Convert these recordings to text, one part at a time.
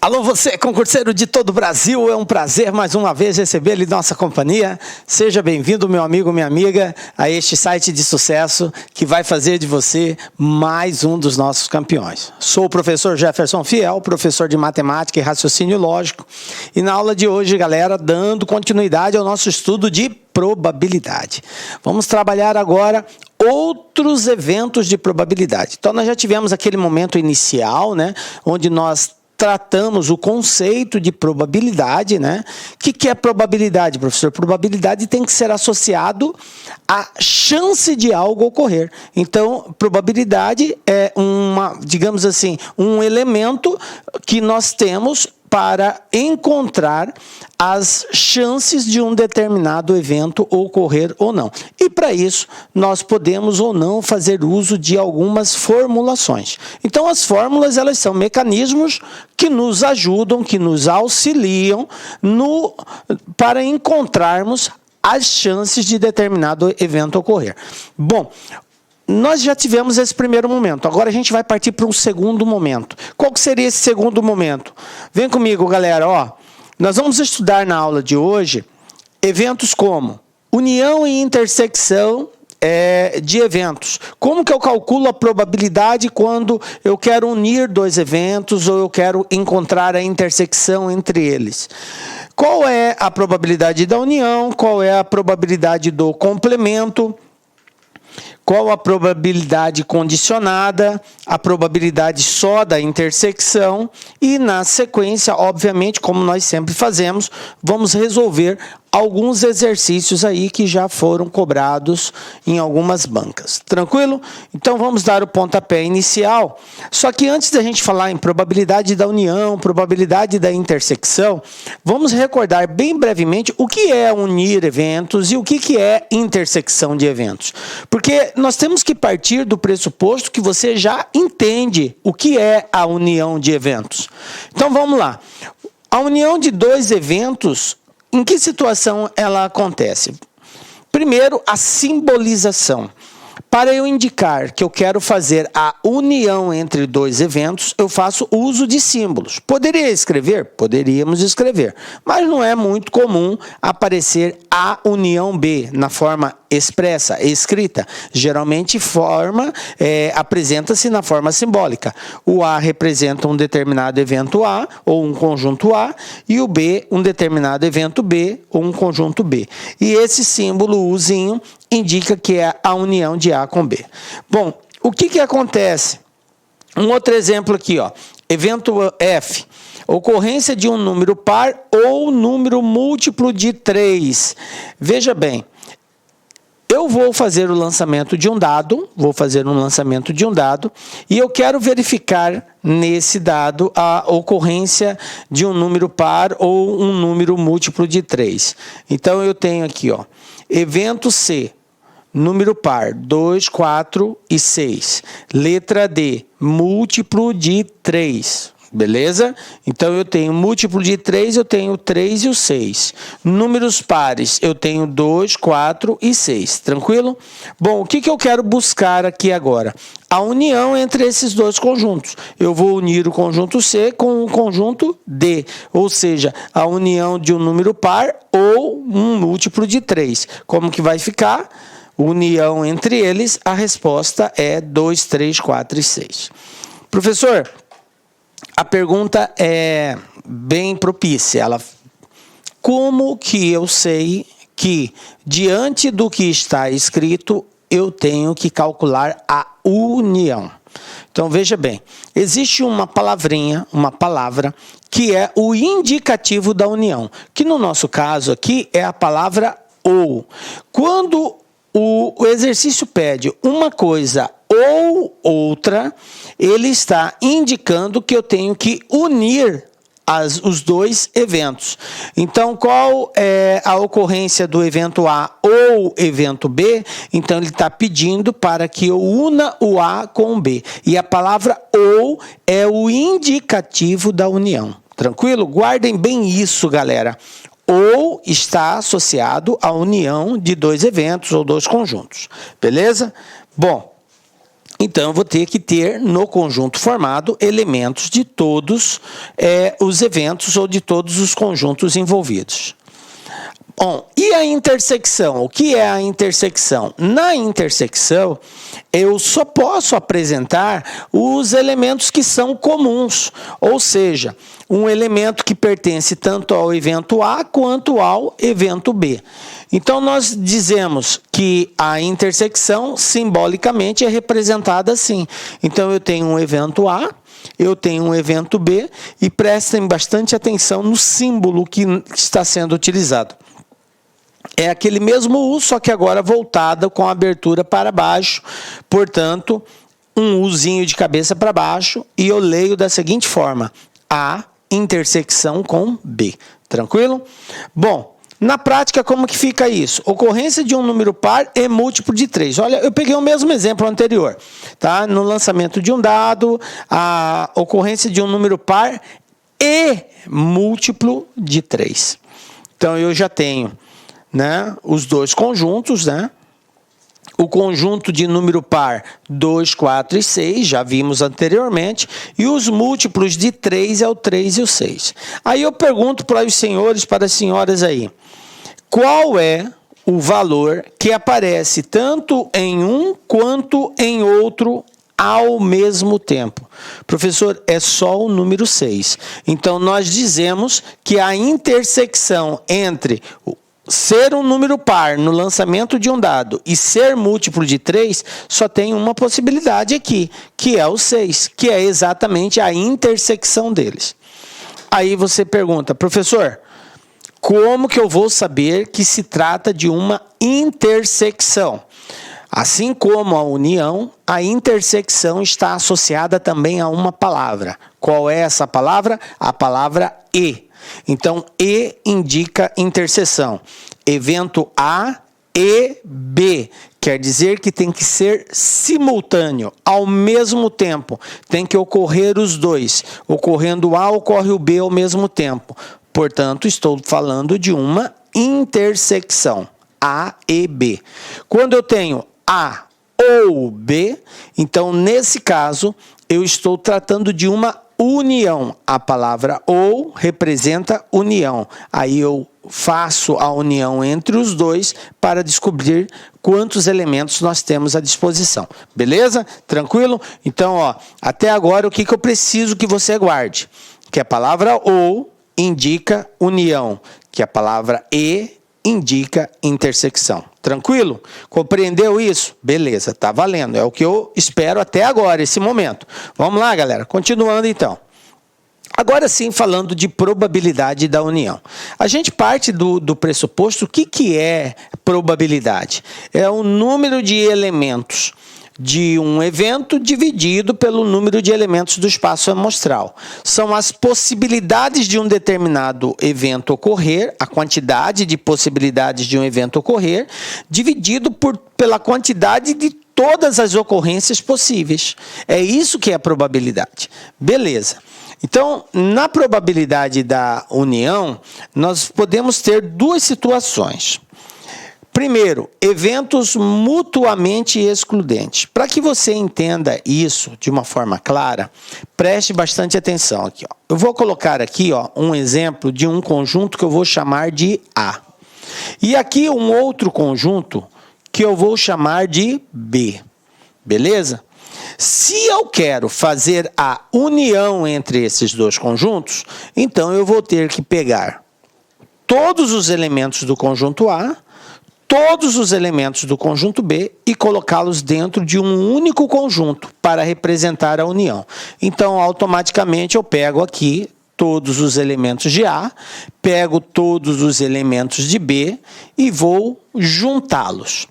Alô, você, concurseiro de todo o Brasil, é um prazer mais uma vez receber ele em nossa companhia. Seja bem-vindo, meu amigo, minha amiga, a este site de sucesso que vai fazer de você mais um dos nossos campeões. Sou o professor Jefferson Fiel, professor de matemática e raciocínio lógico, e na aula de hoje, galera, dando continuidade ao nosso estudo de probabilidade. Vamos trabalhar agora outros eventos de probabilidade. Então, nós já tivemos aquele momento inicial, né, onde nós tratamos o conceito de probabilidade, né? O que é probabilidade, professor? Probabilidade tem que ser associado à chance de algo ocorrer. Então, probabilidade é digamos assim, um elemento que nós temos para encontrar as chances de um determinado evento ocorrer ou não. E para isso, nós podemos ou não fazer uso de algumas formulações. Então, as fórmulas, elas são mecanismos que nos ajudam, que nos auxiliam para encontrarmos as chances de determinado evento ocorrer. Bom, nós já tivemos esse primeiro momento, agora a gente vai partir para um segundo momento. Qual que seria esse segundo momento? Vem comigo, galera, ó. Nós vamos estudar na aula de hoje eventos como união e intersecção de eventos. Como que eu calculo a probabilidade quando eu quero unir dois eventos ou eu quero encontrar a intersecção entre eles? Qual é a probabilidade da união? Qual é a probabilidade do complemento? Qual a probabilidade condicionada, a probabilidade só da intersecção e, na sequência, obviamente, como nós sempre fazemos, vamos resolver alguns exercícios aí que já foram cobrados em algumas bancas. Tranquilo? Então, vamos dar o pontapé inicial. Só que antes da gente falar em probabilidade da união, probabilidade da intersecção, vamos recordar bem brevemente o que é unir eventos e o que é intersecção de eventos. Porque nós temos que partir do pressuposto que você já entende o que é a união de eventos. Então, vamos lá. A união de dois eventos, em que situação ela acontece? Primeiro, a simbolização. Para eu indicar que eu quero fazer a união entre dois eventos, eu faço uso de símbolos. Poderia escrever? Poderíamos escrever. Mas não é muito comum aparecer a união B na forma expressa, escrita. Geralmente apresenta-se na forma simbólica. O A representa um determinado evento A ou um conjunto A e o B um determinado evento B ou um conjunto B. E esse símbolo Uzinho indica que é a união de A com B. Bom, o que acontece? Um outro exemplo aqui, ó. Evento F. Ocorrência de um número par ou número múltiplo de 3. Veja bem, eu vou fazer o lançamento de um dado, e eu quero verificar nesse dado a ocorrência de um número par ou um número múltiplo de 3. Então, eu tenho aqui, ó, evento C, número par, 2, 4 e 6. Letra D, múltiplo de 3. Beleza? Então, eu tenho múltiplo de 3, eu tenho 3 e o 6. Números pares, eu tenho 2, 4 e 6. Tranquilo? Bom, o que eu quero buscar aqui agora? A união entre esses dois conjuntos. Eu vou unir o conjunto C com o conjunto D, ou seja, a união de um número par ou um múltiplo de 3. Como que vai ficar? União entre eles, a resposta é 2, 3, 4 e 6. Professor, a pergunta é bem propícia. Como que eu sei que, diante do que está escrito, eu tenho que calcular a união? Então, veja bem, existe uma palavrinha, uma palavra, que é o indicativo da união, que no nosso caso aqui é a palavra ou. Quando o exercício pede uma coisa ou outra, ele está indicando que eu tenho que unir os dois eventos. Então, qual é a ocorrência do evento A ou evento B? Então, ele está pedindo para que eu una o A com o B. E a palavra ou é o indicativo da união. Tranquilo? Guardem bem isso, galera. Ou está associado à união de dois eventos ou dois conjuntos. Beleza? Bom, Então, eu vou ter que ter no conjunto formado elementos de todos os eventos ou de todos os conjuntos envolvidos. Bom, e a intersecção? O que é a intersecção? Na intersecção, eu só posso apresentar os elementos que são comuns, ou seja, um elemento que pertence tanto ao evento A quanto ao evento B. Então, nós dizemos que a intersecção, simbolicamente, é representada assim. Então, eu tenho um evento A, eu tenho um evento B, e prestem bastante atenção no símbolo que está sendo utilizado. É aquele mesmo U, só que agora voltado com a abertura para baixo, portanto, um Uzinho de cabeça para baixo, e eu leio da seguinte forma: A intersecção com B. Tranquilo? Bom, na prática, como que fica isso? Ocorrência de um número par e múltiplo de 3. Olha, eu peguei o mesmo exemplo anterior, tá? No lançamento de um dado, a ocorrência de um número par e múltiplo de 3. Então, eu já tenho, né, os dois conjuntos, né? O conjunto de número par 2, 4 e 6, já vimos anteriormente, e os múltiplos de 3 é o 3 e o 6. Aí eu pergunto para os senhores, para as senhoras aí, qual é o valor que aparece tanto em um quanto em outro ao mesmo tempo? Professor, é só o número 6. Então, nós dizemos que a intersecção entre ser um número par no lançamento de um dado e ser múltiplo de 3, só tem uma possibilidade aqui, que é o 6, que é exatamente a intersecção deles. Aí você pergunta, professor, como que eu vou saber que se trata de uma intersecção? Assim como a união, a intersecção está associada também a uma palavra. Qual é essa palavra? A palavra e. Então, E indica interseção. Evento A e B. Quer dizer que tem que ser simultâneo, ao mesmo tempo. Tem que ocorrer os dois. Ocorrendo o A, ocorre o B ao mesmo tempo. Portanto, estou falando de uma intersecção. A e B. Quando eu tenho A ou B, então, nesse caso, eu estou tratando de uma união. A palavra ou representa união. Aí eu faço a união entre os dois para descobrir quantos elementos nós temos à disposição. Beleza? Tranquilo? Então, ó, até agora, o que eu preciso que você guarde? Que a palavra ou indica união, que a palavra e indica intersecção. Tranquilo? Compreendeu isso? Beleza, tá valendo. É o que eu espero até agora, esse momento. Vamos lá, galera. Continuando, então. Agora sim, falando de probabilidade da união. A gente parte do pressuposto, o que é probabilidade? É o número de elementos de um evento dividido pelo número de elementos do espaço amostral. São as possibilidades de um determinado evento ocorrer, a quantidade de possibilidades de um evento ocorrer, dividido pela quantidade de todas as ocorrências possíveis. É isso que é a probabilidade. Beleza. Então, na probabilidade da união, nós podemos ter duas situações. Primeiro, eventos mutuamente excludentes. Para que você entenda isso de uma forma clara, preste bastante atenção aqui. Ó. Eu vou colocar aqui um exemplo de um conjunto que eu vou chamar de A. E aqui um outro conjunto que eu vou chamar de B. Beleza? Se eu quero fazer a união entre esses dois conjuntos, então eu vou ter que pegar todos os elementos do conjunto A, todos os elementos do conjunto B e colocá-los dentro de um único conjunto para representar a união. Então, automaticamente, eu pego aqui todos os elementos de A, pego todos os elementos de B e vou juntá-los.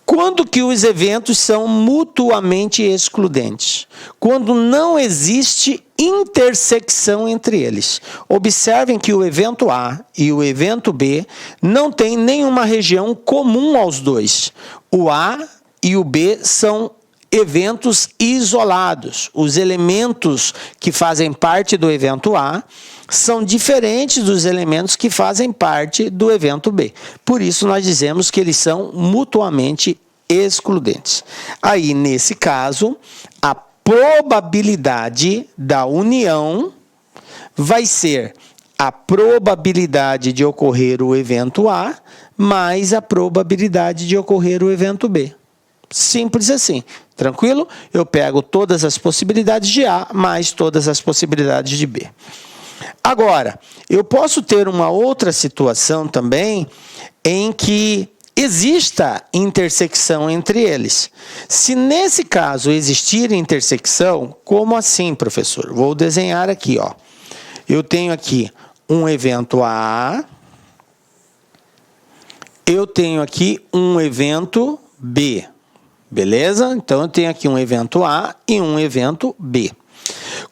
Quando que os eventos são mutuamente excludentes? Quando não existe intersecção entre eles. Observem que o evento A e o evento B não têm nenhuma região comum aos dois. O A e o B são eventos isolados. Os elementos que fazem parte do evento A são diferentes dos elementos que fazem parte do evento B. Por isso, nós dizemos que eles são mutuamente excludentes. Aí, nesse caso, a probabilidade da união vai ser a probabilidade de ocorrer o evento A mais a probabilidade de ocorrer o evento B. Simples assim. Tranquilo? Eu pego todas as possibilidades de A mais todas as possibilidades de B. Agora, eu posso ter uma outra situação também em que exista intersecção entre eles. Se nesse caso existir intersecção, como assim, professor? Vou desenhar aqui, ó. Eu tenho aqui um evento A, eu tenho aqui um evento B, beleza? Então, eu tenho aqui um evento A e um evento B.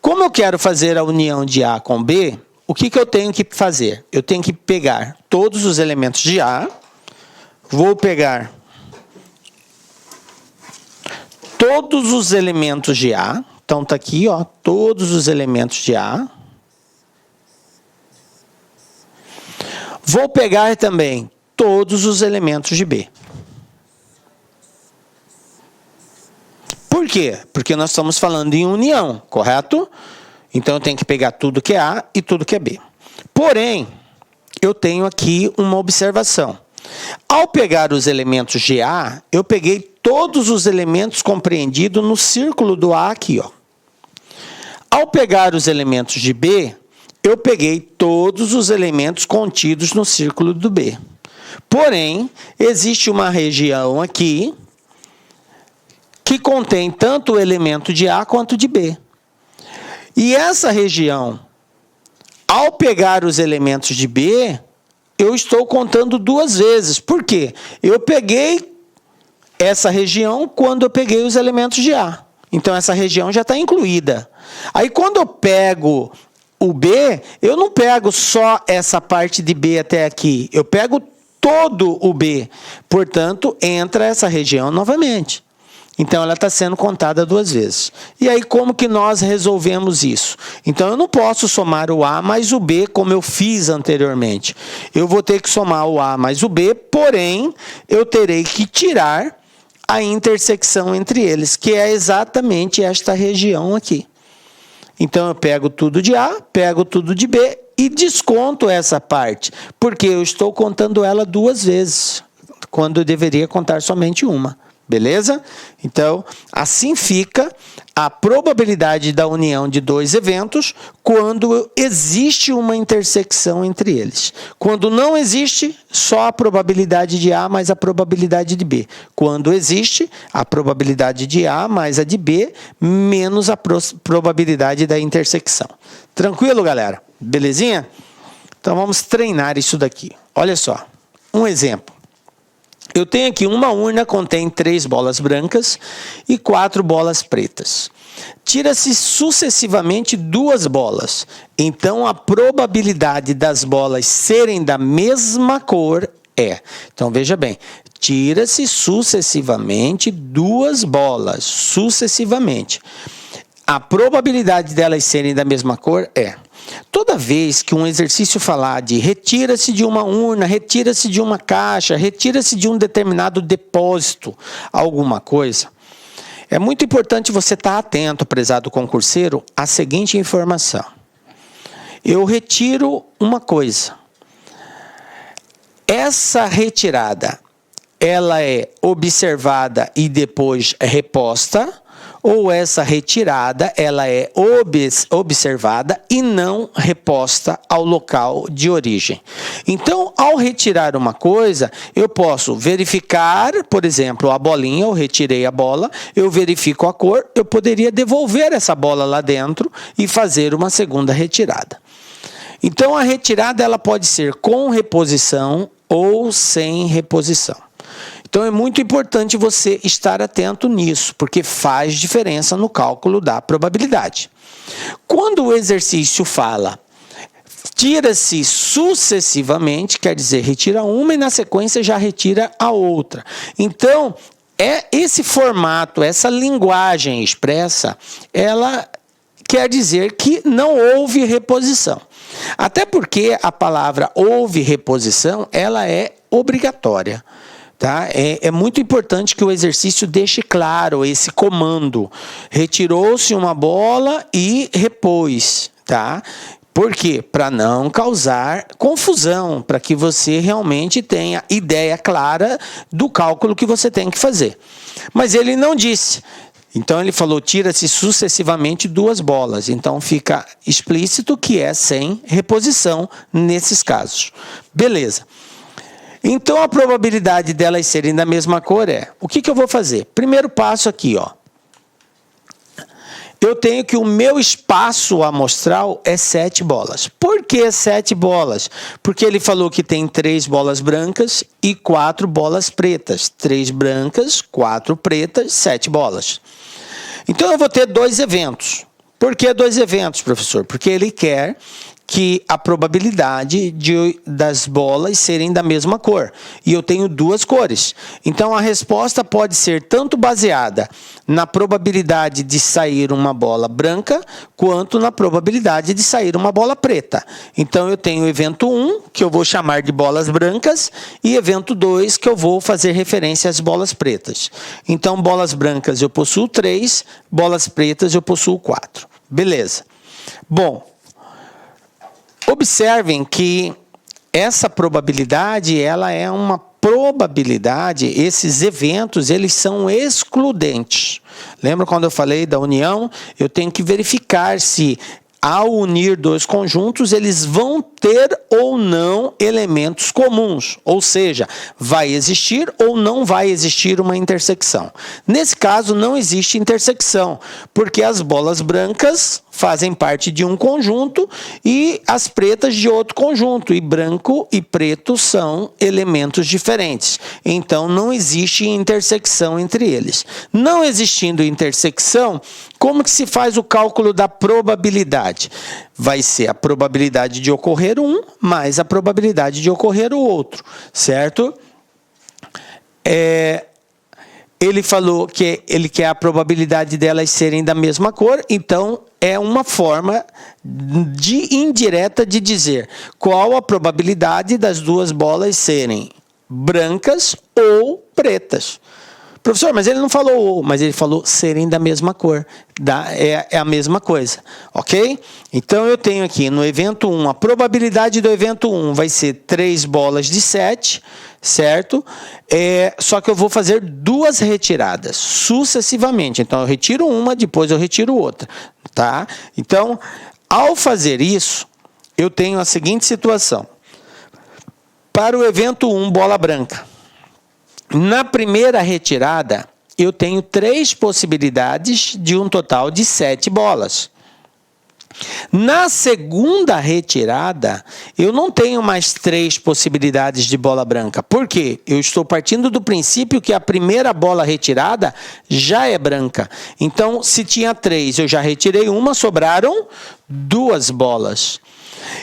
Como eu quero fazer a união de A com B, o que eu tenho que fazer? Eu tenho que pegar todos os elementos de A, vou pegar todos os elementos de A, então está aqui, ó, todos os elementos de A. Vou pegar também todos os elementos de B. Por quê? Porque nós estamos falando em união, correto? Então, eu tenho que pegar tudo que é A e tudo que é B. Porém, eu tenho aqui uma observação. Ao pegar os elementos de A, eu peguei todos os elementos compreendidos no círculo do A aqui, ó. Ao pegar os elementos de B, eu peguei todos os elementos contidos no círculo do B. Porém, existe uma região aqui que contém tanto o elemento de A quanto de B. E essa região, ao pegar os elementos de B, eu estou contando duas vezes. Por quê? Eu peguei essa região quando eu peguei os elementos de A. Então, essa região já está incluída. Aí, quando eu pego o B, eu não pego só essa parte de B até aqui. Eu pego todo o B. Portanto, entra essa região novamente. Então, ela está sendo contada duas vezes. E aí, como que nós resolvemos isso? Então, eu não posso somar o A mais o B como eu fiz anteriormente. Eu vou ter que somar o A mais o B, porém, eu terei que tirar a intersecção entre eles, que é exatamente esta região aqui. Então, eu pego tudo de A, pego tudo de B e desconto essa parte, porque eu estou contando ela duas vezes, quando eu deveria contar somente uma. Beleza? Então, assim fica a probabilidade da união de dois eventos quando existe uma intersecção entre eles. Quando não existe, só a probabilidade de A mais a probabilidade de B. Quando existe, a probabilidade de A mais a de B menos a probabilidade da intersecção. Tranquilo, galera? Belezinha? Então, vamos treinar isso daqui. Olha só, um exemplo. Eu tenho aqui uma urna, contém 3 bolas brancas e 4 bolas pretas. Tira-se sucessivamente 2 bolas. Então, a probabilidade das bolas serem da mesma cor é... Então, veja bem. Tira-se sucessivamente 2 bolas. Sucessivamente. A probabilidade delas serem da mesma cor é... Toda vez que um exercício falar de retira-se de uma urna, retira-se de uma caixa, retira-se de um determinado depósito, alguma coisa, é muito importante você estar atento, prezado concurseiro, à seguinte informação. Eu retiro uma coisa. Essa retirada, ela é observada e depois reposta, ou essa retirada, ela é observada e não reposta ao local de origem. Então, ao retirar uma coisa, eu posso verificar, por exemplo, a bolinha, eu retirei a bola, eu verifico a cor, eu poderia devolver essa bola lá dentro e fazer uma segunda retirada. Então, a retirada ela pode ser com reposição ou sem reposição. Então, é muito importante você estar atento nisso, porque faz diferença no cálculo da probabilidade. Quando o exercício fala tira-se sucessivamente, quer dizer, retira uma e na sequência já retira a outra. Então, esse formato, essa linguagem expressa, ela quer dizer que não houve reposição. Até porque a palavra houve reposição, ela é obrigatória. Tá? É muito importante que o exercício deixe claro esse comando. Retirou-se uma bola e repôs. Tá? Por quê? Para não causar confusão, para que você realmente tenha ideia clara do cálculo que você tem que fazer. Mas ele não disse. Então ele falou, tira-se sucessivamente 2 bolas. Então fica explícito que é sem reposição nesses casos. Beleza. Então a probabilidade delas serem da mesma cor é, o que eu vou fazer? Primeiro passo aqui, ó. Eu tenho que o meu espaço amostral é 7 bolas. Por que 7 bolas? Porque ele falou que tem 3 bolas brancas e 4 bolas pretas. 3 brancas, 4 pretas, 7 bolas. Então eu vou ter 2 eventos. Por que 2 eventos, professor? Porque ele quer que a probabilidade das bolas serem da mesma cor. E eu tenho 2 cores. Então, a resposta pode ser tanto baseada na probabilidade de sair uma bola branca, quanto na probabilidade de sair uma bola preta. Então, eu tenho evento 1, que eu vou chamar de bolas brancas, e evento 2, que eu vou fazer referência às bolas pretas. Então, bolas brancas eu possuo 3, bolas pretas eu possuo 4. Beleza. Bom, observem que essa probabilidade, ela é uma probabilidade, esses eventos, eles são excludentes. Lembra quando eu falei da união? Eu tenho que verificar se, ao unir 2 conjuntos, eles vão ter ou não elementos comuns. Ou seja, vai existir ou não vai existir uma intersecção. Nesse caso, não existe intersecção, porque as bolas brancas fazem parte de um conjunto e as pretas de outro conjunto. E branco e preto são elementos diferentes. Então, não existe intersecção entre eles. Não existindo intersecção, como que se faz o cálculo da probabilidade? Vai ser a probabilidade de ocorrer um mais a probabilidade de ocorrer o outro, certo? Ele falou que ele quer a probabilidade delas serem da mesma cor, então é uma forma indireta de dizer qual a probabilidade das 2 bolas serem brancas ou pretas. Professor, mas ele não falou ou, mas ele falou serem da mesma cor. É a mesma coisa, ok? Então, eu tenho aqui no evento 1, a probabilidade do evento 1 vai ser 3 bolas de 7, certo? Só que eu vou fazer 2 retiradas, sucessivamente. Então, eu retiro uma, depois eu retiro outra, tá? Então, ao fazer isso, eu tenho a seguinte situação. Para o evento 1, bola branca. Na primeira retirada, eu tenho 3 possibilidades de um total de 7 bolas. Na segunda retirada, eu não tenho mais 3 possibilidades de bola branca. Por quê? Eu estou partindo do princípio que a primeira bola retirada já é branca. Então, se tinha 3, eu já retirei uma, sobraram 2 bolas.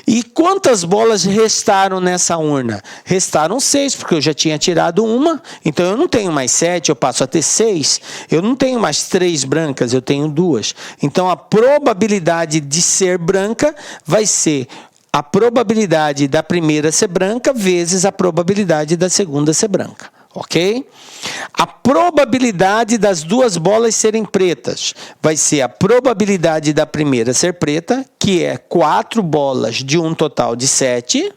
E quantas bolas restaram nessa urna? Restaram 6, porque eu já tinha tirado uma. Então, eu não tenho mais 7, eu passo a ter 6. Eu não tenho mais 3 brancas, eu tenho 2. Então, a probabilidade de ser branca vai ser a probabilidade da primeira ser branca vezes a probabilidade da segunda ser branca. Ok? A probabilidade das 2 bolas serem pretas vai ser a probabilidade da primeira ser preta, que é 4 bolas de um total de 7,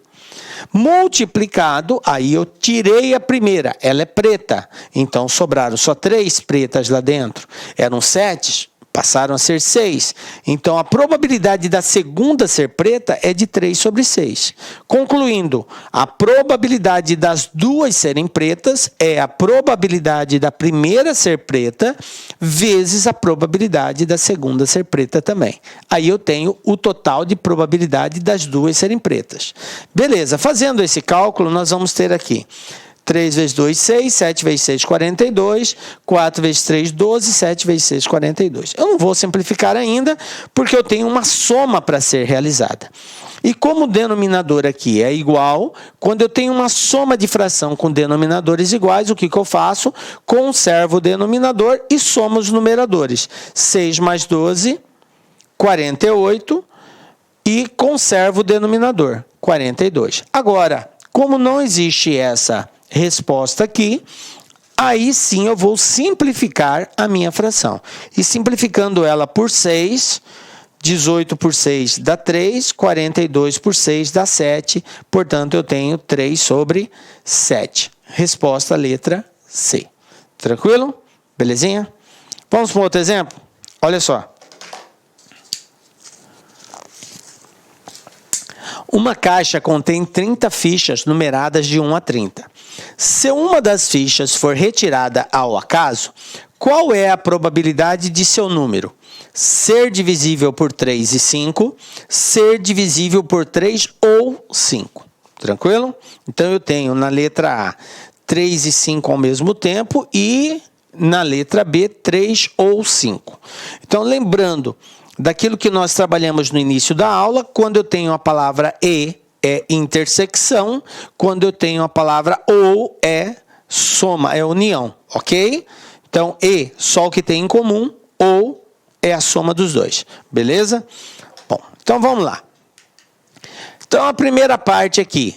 multiplicado, aí eu tirei a primeira, ela é preta, então sobraram só 3 pretas lá dentro, eram 7, passaram a ser 6. Então, a probabilidade da segunda ser preta é de 3 sobre 6. Concluindo, a probabilidade das 2 serem pretas é a probabilidade da primeira ser preta vezes a probabilidade da segunda ser preta também. Aí eu tenho o total de probabilidade das 2 serem pretas. Beleza, fazendo esse cálculo, nós vamos ter aqui 3 vezes 2, 6, 7 vezes 6, 42, 4 vezes 3, 12, 7 vezes 6, 42. Eu não vou simplificar ainda, porque eu tenho uma soma para ser realizada. E como o denominador aqui é igual, quando eu tenho uma soma de fração com denominadores iguais, o que eu faço? Conservo o denominador e somo os numeradores. 6 mais 12, 48, e conservo o denominador, 42. Agora, como não existe essa resposta aqui. Aí sim eu vou simplificar a minha fração. E simplificando ela por 6, 18 por 6 dá 3, 42 por 6 dá 7. Portanto, eu tenho 3 sobre 7. Resposta letra C. Tranquilo? Belezinha? Vamos para um outro exemplo? Olha só. Uma caixa contém 30 fichas numeradas de 1 a 30. Se uma das fichas for retirada ao acaso, qual é a probabilidade de seu número ser divisível por 3 e 5, ser divisível por 3 ou 5? Tranquilo? Então, eu tenho na letra A 3 e 5 ao mesmo tempo e na letra B 3 ou 5. Então, lembrando daquilo que nós trabalhamos no início da aula, quando eu tenho a palavra e, é intersecção, quando eu tenho a palavra ou, é soma, é união, ok? Então, e, só o que tem em comum, ou é a soma dos dois, beleza? Bom, então vamos lá. Então, a primeira parte aqui,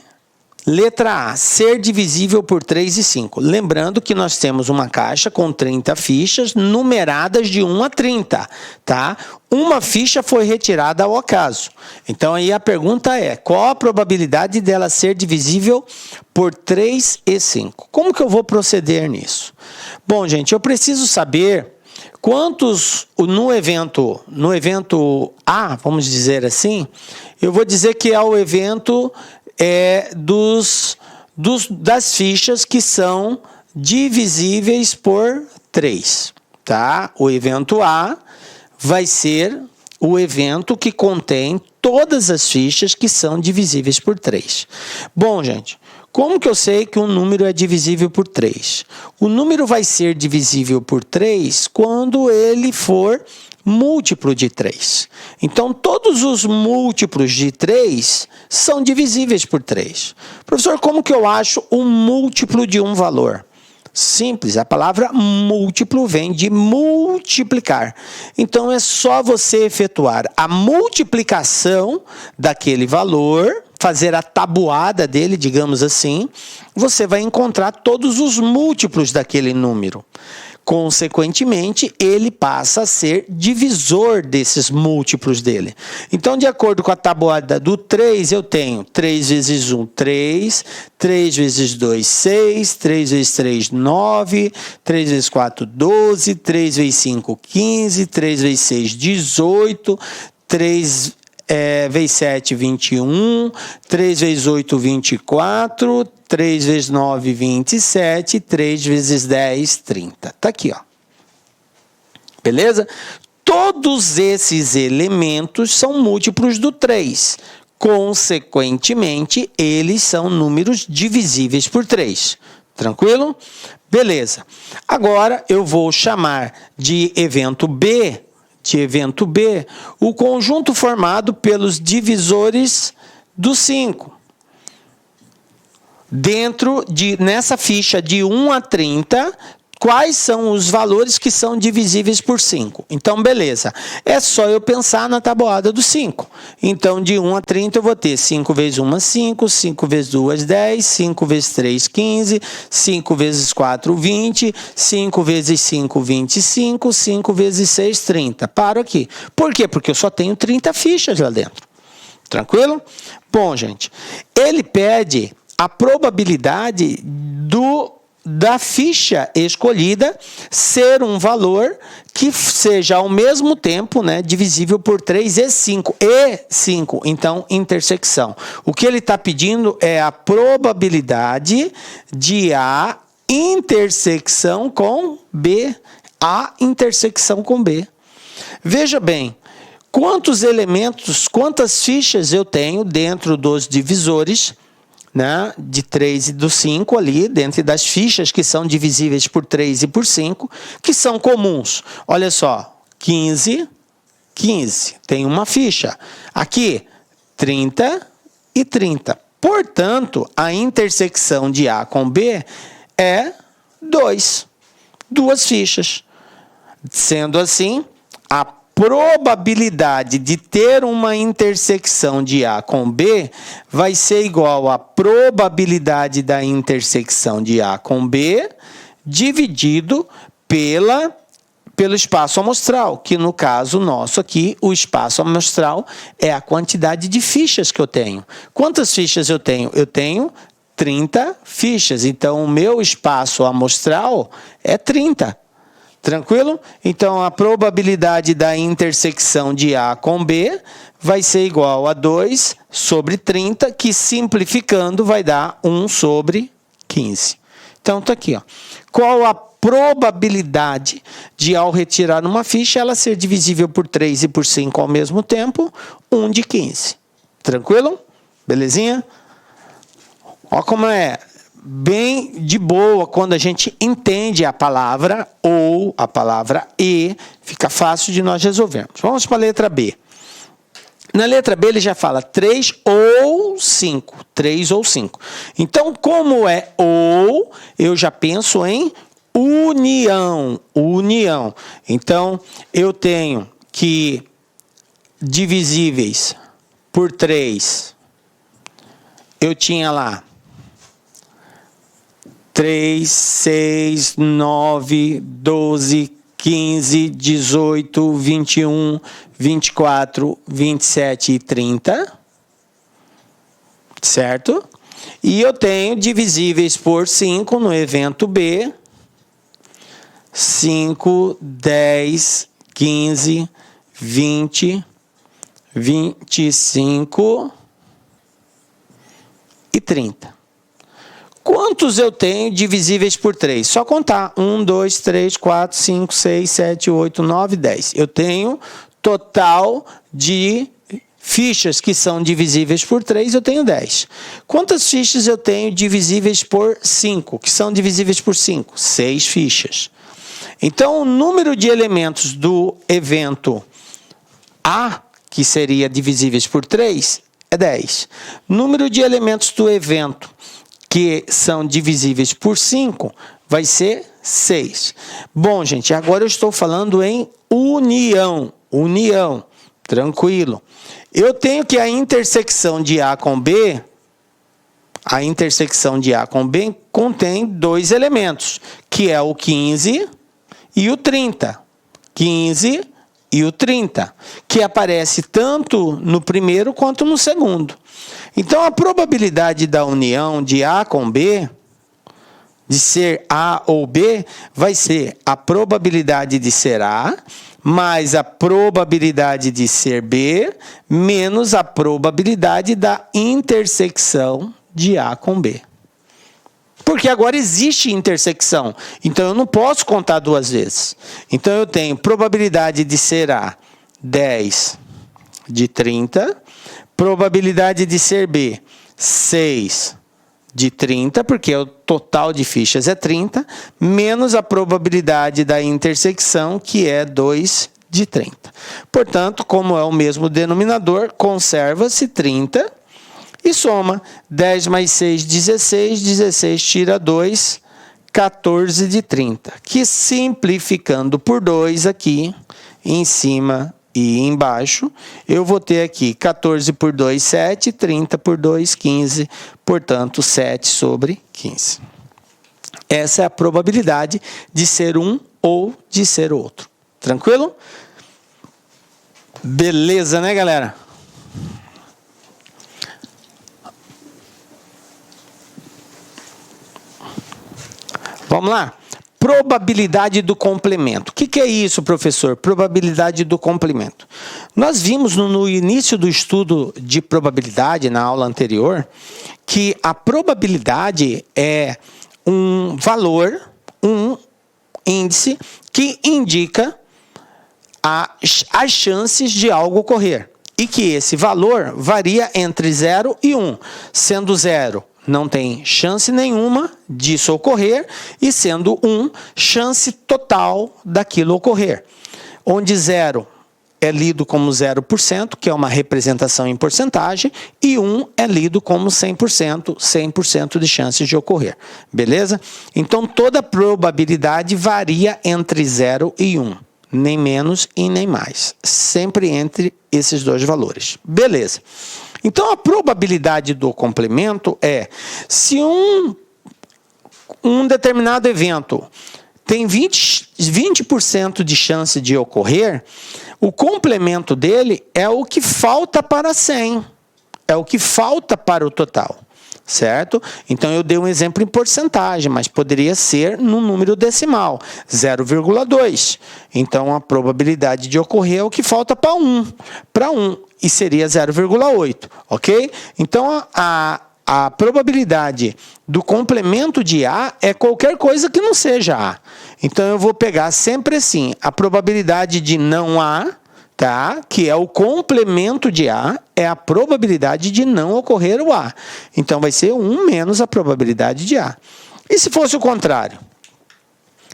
letra A, ser divisível por 3 e 5. Lembrando que nós temos uma caixa com 30 fichas numeradas de 1 a 30, tá? Uma ficha foi retirada ao acaso. Então, aí a pergunta é, qual a probabilidade dela ser divisível por 3 e 5? Como que eu vou proceder nisso? Bom, gente, eu preciso saber quantos, no evento A, vamos dizer assim, eu vou dizer que é o evento das fichas que são divisíveis por 3, tá? O evento A vai ser o evento que contém todas as fichas que são divisíveis por 3. Bom, gente, como que eu sei que um número é divisível por 3? O número vai ser divisível por 3 quando ele for múltiplo de 3. Então, todos os múltiplos de 3 são divisíveis por 3. Professor, como que eu acho um múltiplo de um valor? Simples, a palavra múltiplo vem de multiplicar. Então, é só você efetuar a multiplicação daquele valor, fazer a tabuada dele, digamos assim, você vai encontrar todos os múltiplos daquele número. Consequentemente, ele passa a ser divisor desses múltiplos dele. Então, de acordo com a tabuada do 3, eu tenho 3 vezes 1, 3, 3 vezes 2, 6, 3 vezes 3, 9, 3 vezes 4, 12, 3 vezes 5, 15, 3 vezes 6, 18, 3 vezes 7, 21, 3 vezes 8, 24, 3 vezes 9, 27, 3 vezes 10, 30. Tá aqui, ó. Beleza? Todos esses elementos são múltiplos do 3. Consequentemente, eles são números divisíveis por 3. Tranquilo? Beleza. Agora, eu vou chamar de evento B, o conjunto formado pelos divisores do 5. Nessa ficha de 1 a 30, quais são os valores que são divisíveis por 5? Então, beleza. É só eu pensar na tabuada do 5. Então, de 1 a 30, eu vou ter 5 vezes 1, 5, 5 vezes 2, 10, 5 vezes 3, 15, 5 vezes 4, 20, 5 vezes 5, 25, 5 vezes 6, 30. Paro aqui. Por quê? Porque eu só tenho 30 fichas lá dentro. Tranquilo? Bom, gente, ele pede a probabilidade da ficha escolhida ser um valor que seja ao mesmo tempo, né, divisível por 3 e 5. E 5, então, intersecção. O que ele está pedindo é a probabilidade de A intersecção com B. A intersecção com B. Veja bem, quantas fichas eu tenho dentro dos divisores, né, de 3 e do 5 ali, dentro das fichas que são divisíveis por 3 e por 5, que são comuns. Olha só, 15, tem uma ficha. Aqui, 30 e 30. Portanto, a intersecção de A com B é 2. 2 fichas. Sendo assim, a probabilidade de ter uma intersecção de A com B vai ser igual à probabilidade da intersecção de A com B dividido pelo espaço amostral, que no caso nosso aqui, o espaço amostral é a quantidade de fichas que eu tenho. Quantas fichas eu tenho? Eu tenho 30 fichas, então o meu espaço amostral é 30. Tranquilo? Então, a probabilidade da intersecção de A com B vai ser igual a 2 sobre 30, que simplificando vai dar 1 sobre 15. Então, está aqui. Ó. Qual a probabilidade de, ao retirar uma ficha, ela ser divisível por 3 e por 5 ao mesmo tempo? 1 de 15. Tranquilo? Belezinha? Olha como é bem de boa quando a gente entende a palavra ou a palavra e, fica fácil de nós resolvermos. Vamos para a letra B. Na letra B ele já fala 3 ou 5. 3 ou 5. Então, como é ou, eu já penso em união. União. Então, eu tenho que divisíveis por 3, eu tinha lá 3, 6, 9, 12, 15, 18, 21, 24, 27 e 30. Certo? E eu tenho divisíveis por 5 no evento B. 5, 10, 15, 20, 25 e 30. Quantos eu tenho divisíveis por 3? Só contar. 1, 2, 3, 4, 5, 6, 7, 8, 9, 10. Eu tenho total de fichas que são divisíveis por 3, eu tenho 10. Quantas fichas eu tenho divisíveis por 5, que são divisíveis por 5? 6 fichas. Então, o número de elementos do evento A, que seria divisíveis por 3, é 10. Número de elementos do evento que são divisíveis por 5, vai ser 6. Bom, gente, agora eu estou falando em união. União, tranquilo. Eu tenho que a intersecção de A com B, contém 2 elementos, que é o 15 e o 30. 15 e o 30, que aparece tanto no primeiro quanto no segundo. Então, a probabilidade da união de A com B, de ser A ou B, vai ser a probabilidade de ser A, mais a probabilidade de ser B, menos a probabilidade da intersecção de A com B. Porque agora existe intersecção, então eu não posso contar 2 vezes. Então, eu tenho probabilidade de ser A, 10 de 30, probabilidade de ser B, 6 de 30, porque o total de fichas é 30, menos a probabilidade da intersecção, que é 2 de 30. Portanto, como é o mesmo denominador, conserva-se 30 e soma 10 mais 6, 16, 16 tira 2, 14 de 30, que simplificando por 2 aqui, em cima e embaixo, eu vou ter aqui 14 por 2, 7, 30 por 2, 15, portanto, 7 sobre 15. Essa é a probabilidade de ser um ou de ser outro. Tranquilo? Beleza, né, galera? Vamos lá? Probabilidade do complemento. O que é isso, professor? Probabilidade do complemento. Nós vimos no início do estudo de probabilidade, na aula anterior, que a probabilidade é um valor, um índice, que indica as chances de algo ocorrer. E que esse valor varia entre 0 e 1, sendo 0 não tem chance nenhuma disso ocorrer, e sendo 1, chance total daquilo ocorrer. Onde 0 é lido como 0%, que é uma representação em porcentagem, e 1 é lido como 100%, 100% de chances de ocorrer. Beleza? Então, toda probabilidade varia entre 0 e 1. nem menos e nem mais. Sempre entre esses dois valores. Beleza. Então, a probabilidade do complemento é, se um determinado evento tem 20% de chance de ocorrer, o complemento dele é o que falta para 100. É o que falta para o total. Certo? Então, eu dei um exemplo em porcentagem, mas poderia ser no número decimal, 0,2. Então, a probabilidade de ocorrer é o que falta para 1, e seria 0,8, ok? Então, a probabilidade do complemento de A é qualquer coisa que não seja A. Então, eu vou pegar sempre assim, a probabilidade de não A, tá? Que é o complemento de A, é a probabilidade de não ocorrer o A. Então, vai ser 1 menos a probabilidade de A. E se fosse o contrário?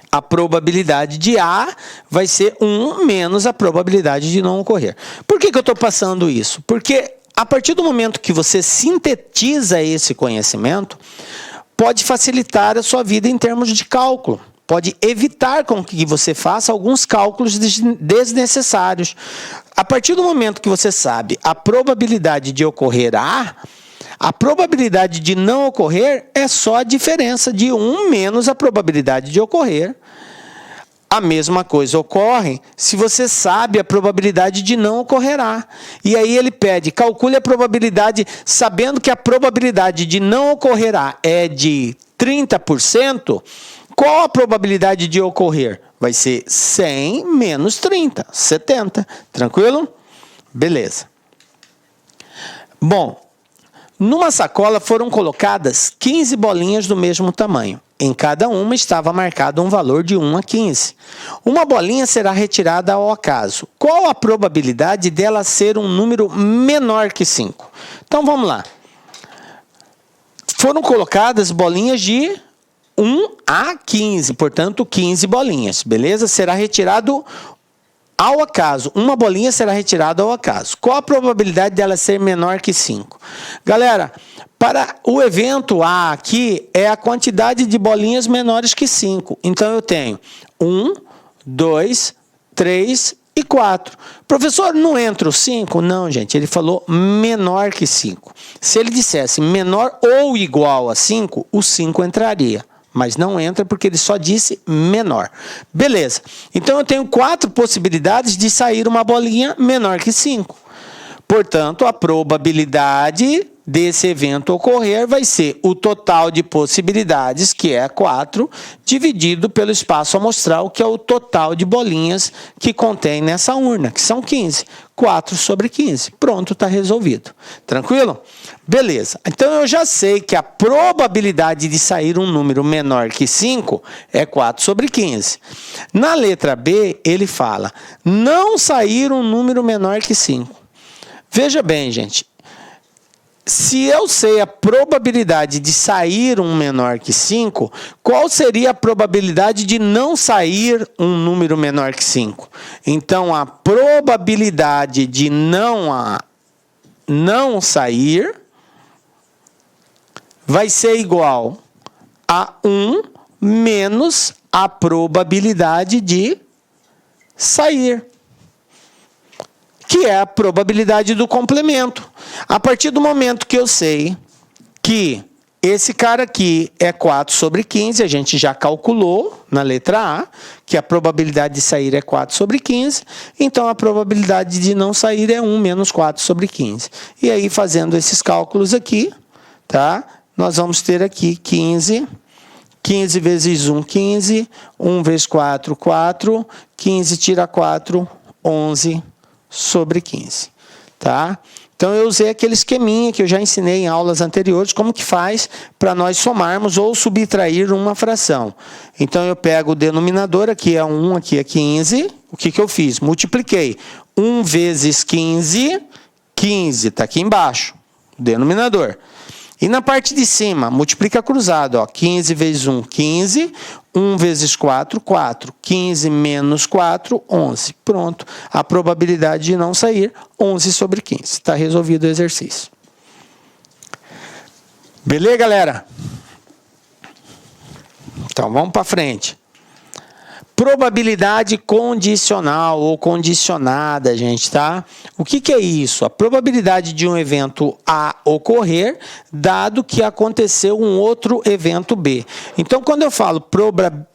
A probabilidade de A vai ser 1 menos a probabilidade de não ocorrer. Por que eu estou passando isso? Porque a partir do momento que você sintetiza esse conhecimento, pode facilitar a sua vida em termos de cálculo. Pode evitar com que você faça alguns cálculos desnecessários. A partir do momento que você sabe a probabilidade de ocorrer a probabilidade de não ocorrer é só a diferença de 1 menos a probabilidade de ocorrer. A mesma coisa ocorre se você sabe a probabilidade de não ocorrerá. E aí ele pede, calcule a probabilidade, sabendo que a probabilidade de não ocorrerá é de 30%, qual a probabilidade de ocorrer? Vai ser 100 menos 30, 70. Tranquilo? Beleza. Bom, numa sacola foram colocadas 15 bolinhas do mesmo tamanho. Em cada uma estava marcado um valor de 1 a 15. Uma bolinha será retirada ao acaso. Qual a probabilidade dela ser um número menor que 5? Então, vamos lá. Foram colocadas bolinhas de 1 a 15, portanto, 15 bolinhas, beleza? Será retirado ao acaso. Uma bolinha será retirada ao acaso. Qual a probabilidade dela ser menor que 5? Galera, para o evento A aqui, é a quantidade de bolinhas menores que 5. Então, eu tenho 1, 2, 3 e 4. Professor, não entra o 5? Não, gente, ele falou menor que 5. Se ele dissesse menor ou igual a 5, o 5 entraria. Mas não entra porque ele só disse menor. Beleza. Então, eu tenho 4 possibilidades de sair uma bolinha menor que 5. Portanto, a probabilidade desse evento ocorrer vai ser o total de possibilidades, que é 4, dividido pelo espaço amostral, que é o total de bolinhas que contém nessa urna, que são 15. 4 sobre 15. Pronto, está resolvido. Tranquilo? Beleza. Então, eu já sei que a probabilidade de sair um número menor que 5 é 4 sobre 15. Na letra B, ele fala, não sair um número menor que 5. Veja bem, gente. Se eu sei a probabilidade de sair um menor que 5, qual seria a probabilidade de não sair um número menor que 5? Então, a probabilidade de não sair vai ser igual a 1 menos a probabilidade de sair, que é a probabilidade do complemento. A partir do momento que eu sei que esse cara aqui é 4 sobre 15, a gente já calculou na letra A, que a probabilidade de sair é 4 sobre 15, então a probabilidade de não sair é 1 menos 4 sobre 15. E aí, fazendo esses cálculos aqui, tá? Nós vamos ter aqui 15, 15 vezes 1, 15, 1 vezes 4, 4, 15 tira 4, 11 sobre 15, tá? Então, eu usei aquele esqueminha que eu já ensinei em aulas anteriores, como que faz para nós somarmos ou subtrair uma fração. Então, eu pego o denominador, aqui é 1, aqui é 15. O que eu fiz? Multipliquei. 1 vezes 15, 15, está aqui embaixo, o denominador. E na parte de cima, multiplica cruzado, ó, 15 vezes 1, 15, 1 vezes 4, 4, 15 menos 4, 11. Pronto, a probabilidade de não sair, 11 sobre 15. Está resolvido o exercício. Beleza, galera? Então, vamos para frente. Probabilidade condicional ou condicionada, gente, tá? O que é isso? A probabilidade de um evento A ocorrer, dado que aconteceu um outro evento B. Então, quando eu falo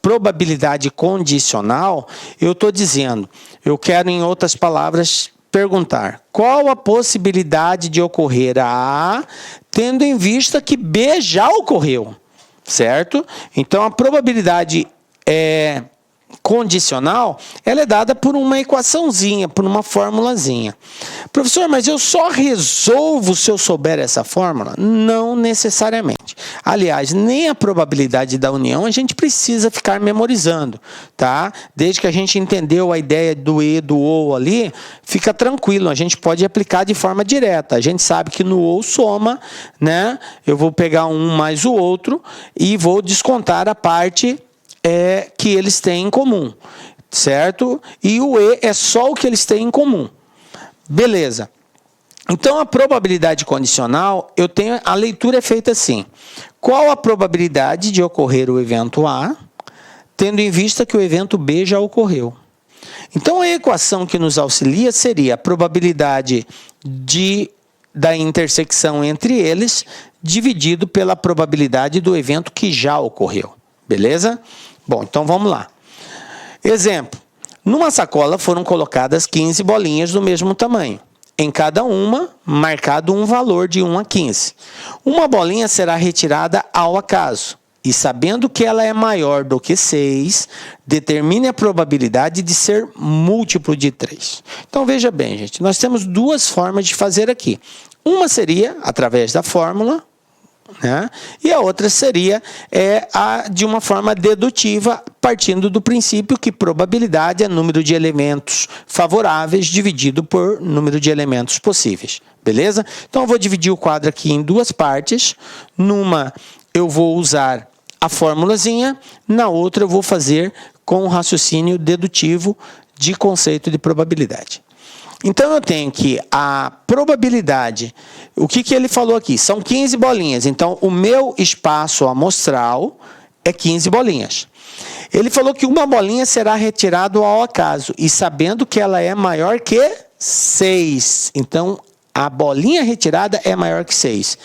probabilidade condicional, eu estou dizendo, eu quero, em outras palavras, perguntar qual a possibilidade de ocorrer A, tendo em vista que B já ocorreu, certo? Então, a probabilidade condicional, ela é dada por uma equaçãozinha, por uma formulazinha. Professor, mas eu só resolvo se eu souber essa fórmula? Não necessariamente. Aliás, nem a probabilidade da união a gente precisa ficar memorizando, tá? Desde que a gente entendeu a ideia do e, do ou ali, fica tranquilo, a gente pode aplicar de forma direta. A gente sabe que no ou soma, né? Eu vou pegar um mais o outro e vou descontar a parte que eles têm em comum, certo? E o E é só o que eles têm em comum. Beleza. Então, a probabilidade condicional, a leitura é feita assim. Qual a probabilidade de ocorrer o evento A, tendo em vista que o evento B já ocorreu? Então, a equação que nos auxilia seria a probabilidade da intersecção entre eles, dividido pela probabilidade do evento que já ocorreu. Beleza? Bom, então vamos lá. Exemplo. Numa sacola foram colocadas 15 bolinhas do mesmo tamanho. Em cada uma, marcado um valor de 1 a 15. Uma bolinha será retirada ao acaso. E sabendo que ela é maior do que 6, determine a probabilidade de ser múltiplo de 3. Então, veja bem, gente. Nós temos duas formas de fazer aqui. Uma seria através da fórmula, né? E a outra seria de uma forma dedutiva, partindo do princípio que probabilidade é número de elementos favoráveis dividido por número de elementos possíveis. Beleza? Então, eu vou dividir o quadro aqui em duas partes. Numa, eu vou usar a formulazinha. Na outra, eu vou fazer com o raciocínio dedutivo de conceito de probabilidade. Então, eu tenho que a probabilidade, o que ele falou aqui? São 15 bolinhas. Então, o meu espaço amostral é 15 bolinhas. Ele falou que uma bolinha será retirada ao acaso, e sabendo que ela é maior que 6. Então, a bolinha retirada é maior que 6.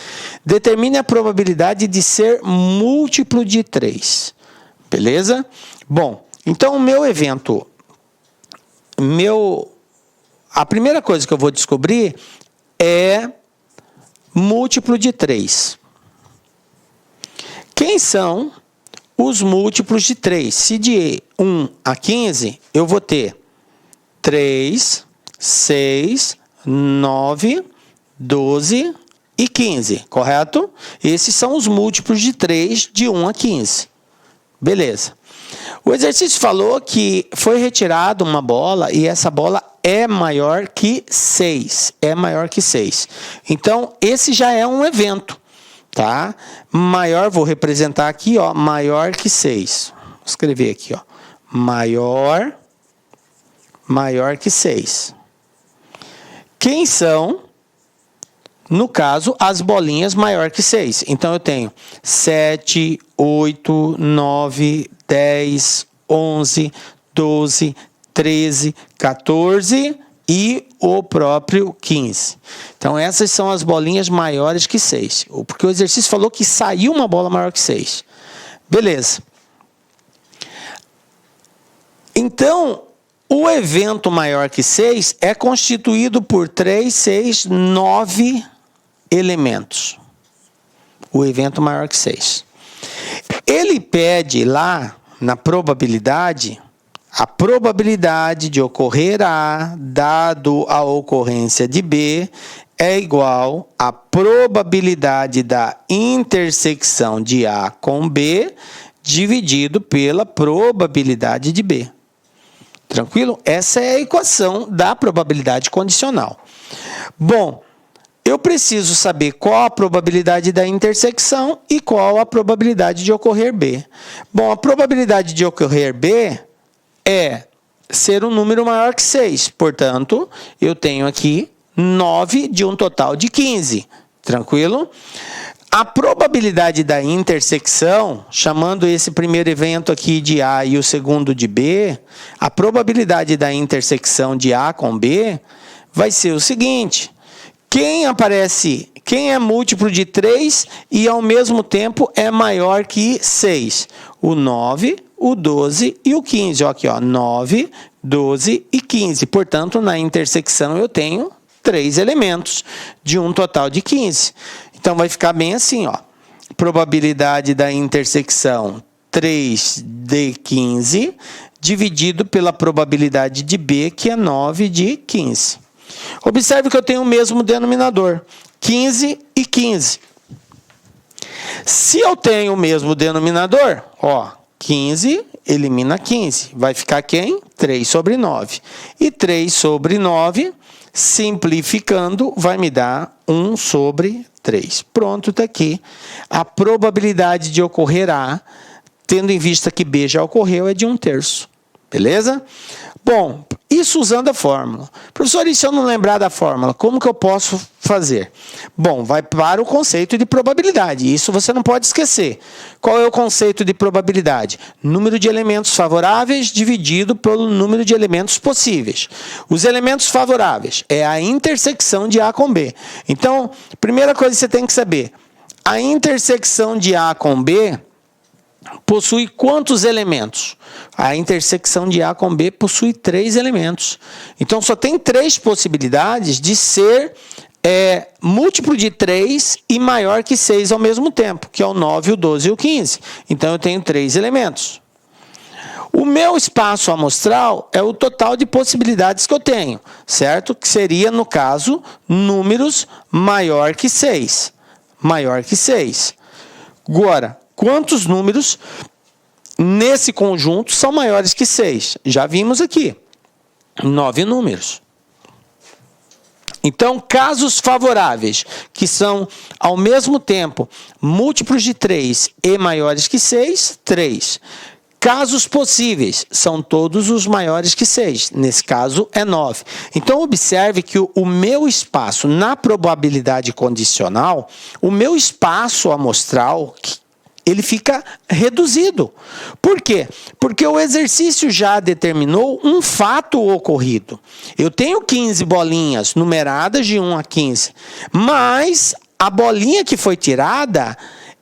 Determine a probabilidade de ser múltiplo de 3. Beleza? Bom, então o meu evento, a primeira coisa que eu vou descobrir é múltiplo de 3. Quem são os múltiplos de 3? Se de 1 a 15, eu vou ter 3, 6, 9, 12 e 15, correto? Esses são os múltiplos de 3 de 1 a 15. Beleza. O exercício falou que foi retirada uma bola e essa bola é maior que 6. É maior que 6. Então, esse já é um evento, tá? Maior, vou representar aqui, ó, maior que 6. Vou escrever aqui, ó. Maior que 6. Quem são, no caso, as bolinhas maior que 6? Então, eu tenho 7, 8, 9, 10, 11, 12, 13, 14 e o próprio 15. Então, essas são as bolinhas maiores que 6. Porque o exercício falou que saiu uma bola maior que 6. Beleza. Então, o evento maior que 6 é constituído por 3, 6, 9 elementos. O evento maior que 6. Ele pede lá, na probabilidade, a probabilidade de ocorrer A, dado a ocorrência de B, é igual à probabilidade da intersecção de A com B, dividido pela probabilidade de B. Tranquilo? Essa é a equação da probabilidade condicional. Bom, eu preciso saber qual a probabilidade da intersecção e qual a probabilidade de ocorrer B. Bom, a probabilidade de ocorrer B é ser um número maior que 6. Portanto, eu tenho aqui 9 de um total de 15. Tranquilo? A probabilidade da intersecção, chamando esse primeiro evento aqui de A e o segundo de B, a probabilidade da intersecção de A com B vai ser o seguinte: quem é múltiplo de 3 e ao mesmo tempo é maior que 6? O 9, o 12 e o 15. Ó, aqui, ó, 9, 12 e 15. Portanto, na intersecção eu tenho 3 elementos de um total de 15. Então, vai ficar bem assim, ó. Probabilidade da intersecção 3 de 15, dividido pela probabilidade de B, que é 9 de 15. Observe que eu tenho o mesmo denominador, 15 e 15. Se eu tenho o mesmo denominador, ó, 15 elimina 15. Vai ficar quem? 3 sobre 9. E 3 sobre 9, simplificando, vai me dar 1 sobre 3. Pronto, está aqui. A probabilidade de ocorrer A, tendo em vista que B já ocorreu, é de 1/3. Beleza? Bom, isso usando a fórmula. Professor, e se eu não lembrar da fórmula, como que eu posso fazer? Bom, vai para o conceito de probabilidade. Isso você não pode esquecer. Qual é o conceito de probabilidade? Número de elementos favoráveis dividido pelo número de elementos possíveis. Os elementos favoráveis é a intersecção de A com B. Então, primeira coisa que você tem que saber, a intersecção de A com B possui quantos elementos? A intersecção de A com B possui 3 elementos. Então, só tem 3 possibilidades de ser múltiplo de 3 e maior que 6 ao mesmo tempo, que é o 9, o 12 e o 15. Então, eu tenho 3 elementos. O meu espaço amostral é o total de possibilidades que eu tenho, certo? Que seria, no caso, números maior que 6. Maior que 6. Agora, quantos números nesse conjunto são maiores que 6? Já vimos aqui. 9 números. Então, casos favoráveis, que são, ao mesmo tempo, múltiplos de 3 e maiores que 6, 3. Casos possíveis, são todos os maiores que 6. Nesse caso, é 9. Então, observe que o meu espaço, na probabilidade condicional, o meu espaço amostral, ele fica reduzido. Por quê? Porque o exercício já determinou um fato ocorrido. Eu tenho 15 bolinhas numeradas de 1 a 15, mas a bolinha que foi tirada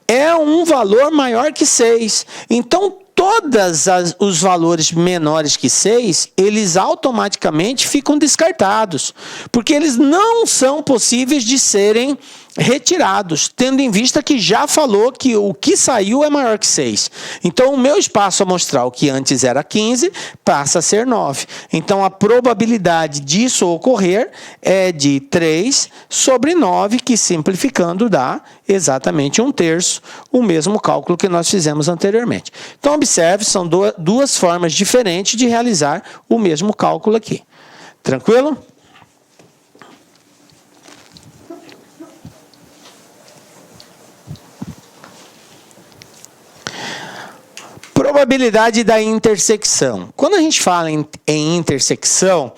é um valor maior que 6. Então, todos os valores menores que 6, eles automaticamente ficam descartados, porque eles não são possíveis de serem retirados, tendo em vista que já falou que o que saiu é maior que 6. Então, o meu espaço amostral, que antes era 15, passa a ser 9. Então, a probabilidade disso ocorrer é de 3 sobre 9, que simplificando dá exatamente 1/3, o mesmo cálculo que nós fizemos anteriormente. Então, observe, são duas formas diferentes de realizar o mesmo cálculo aqui. Tranquilo? Probabilidade da intersecção. Quando a gente fala em intersecção,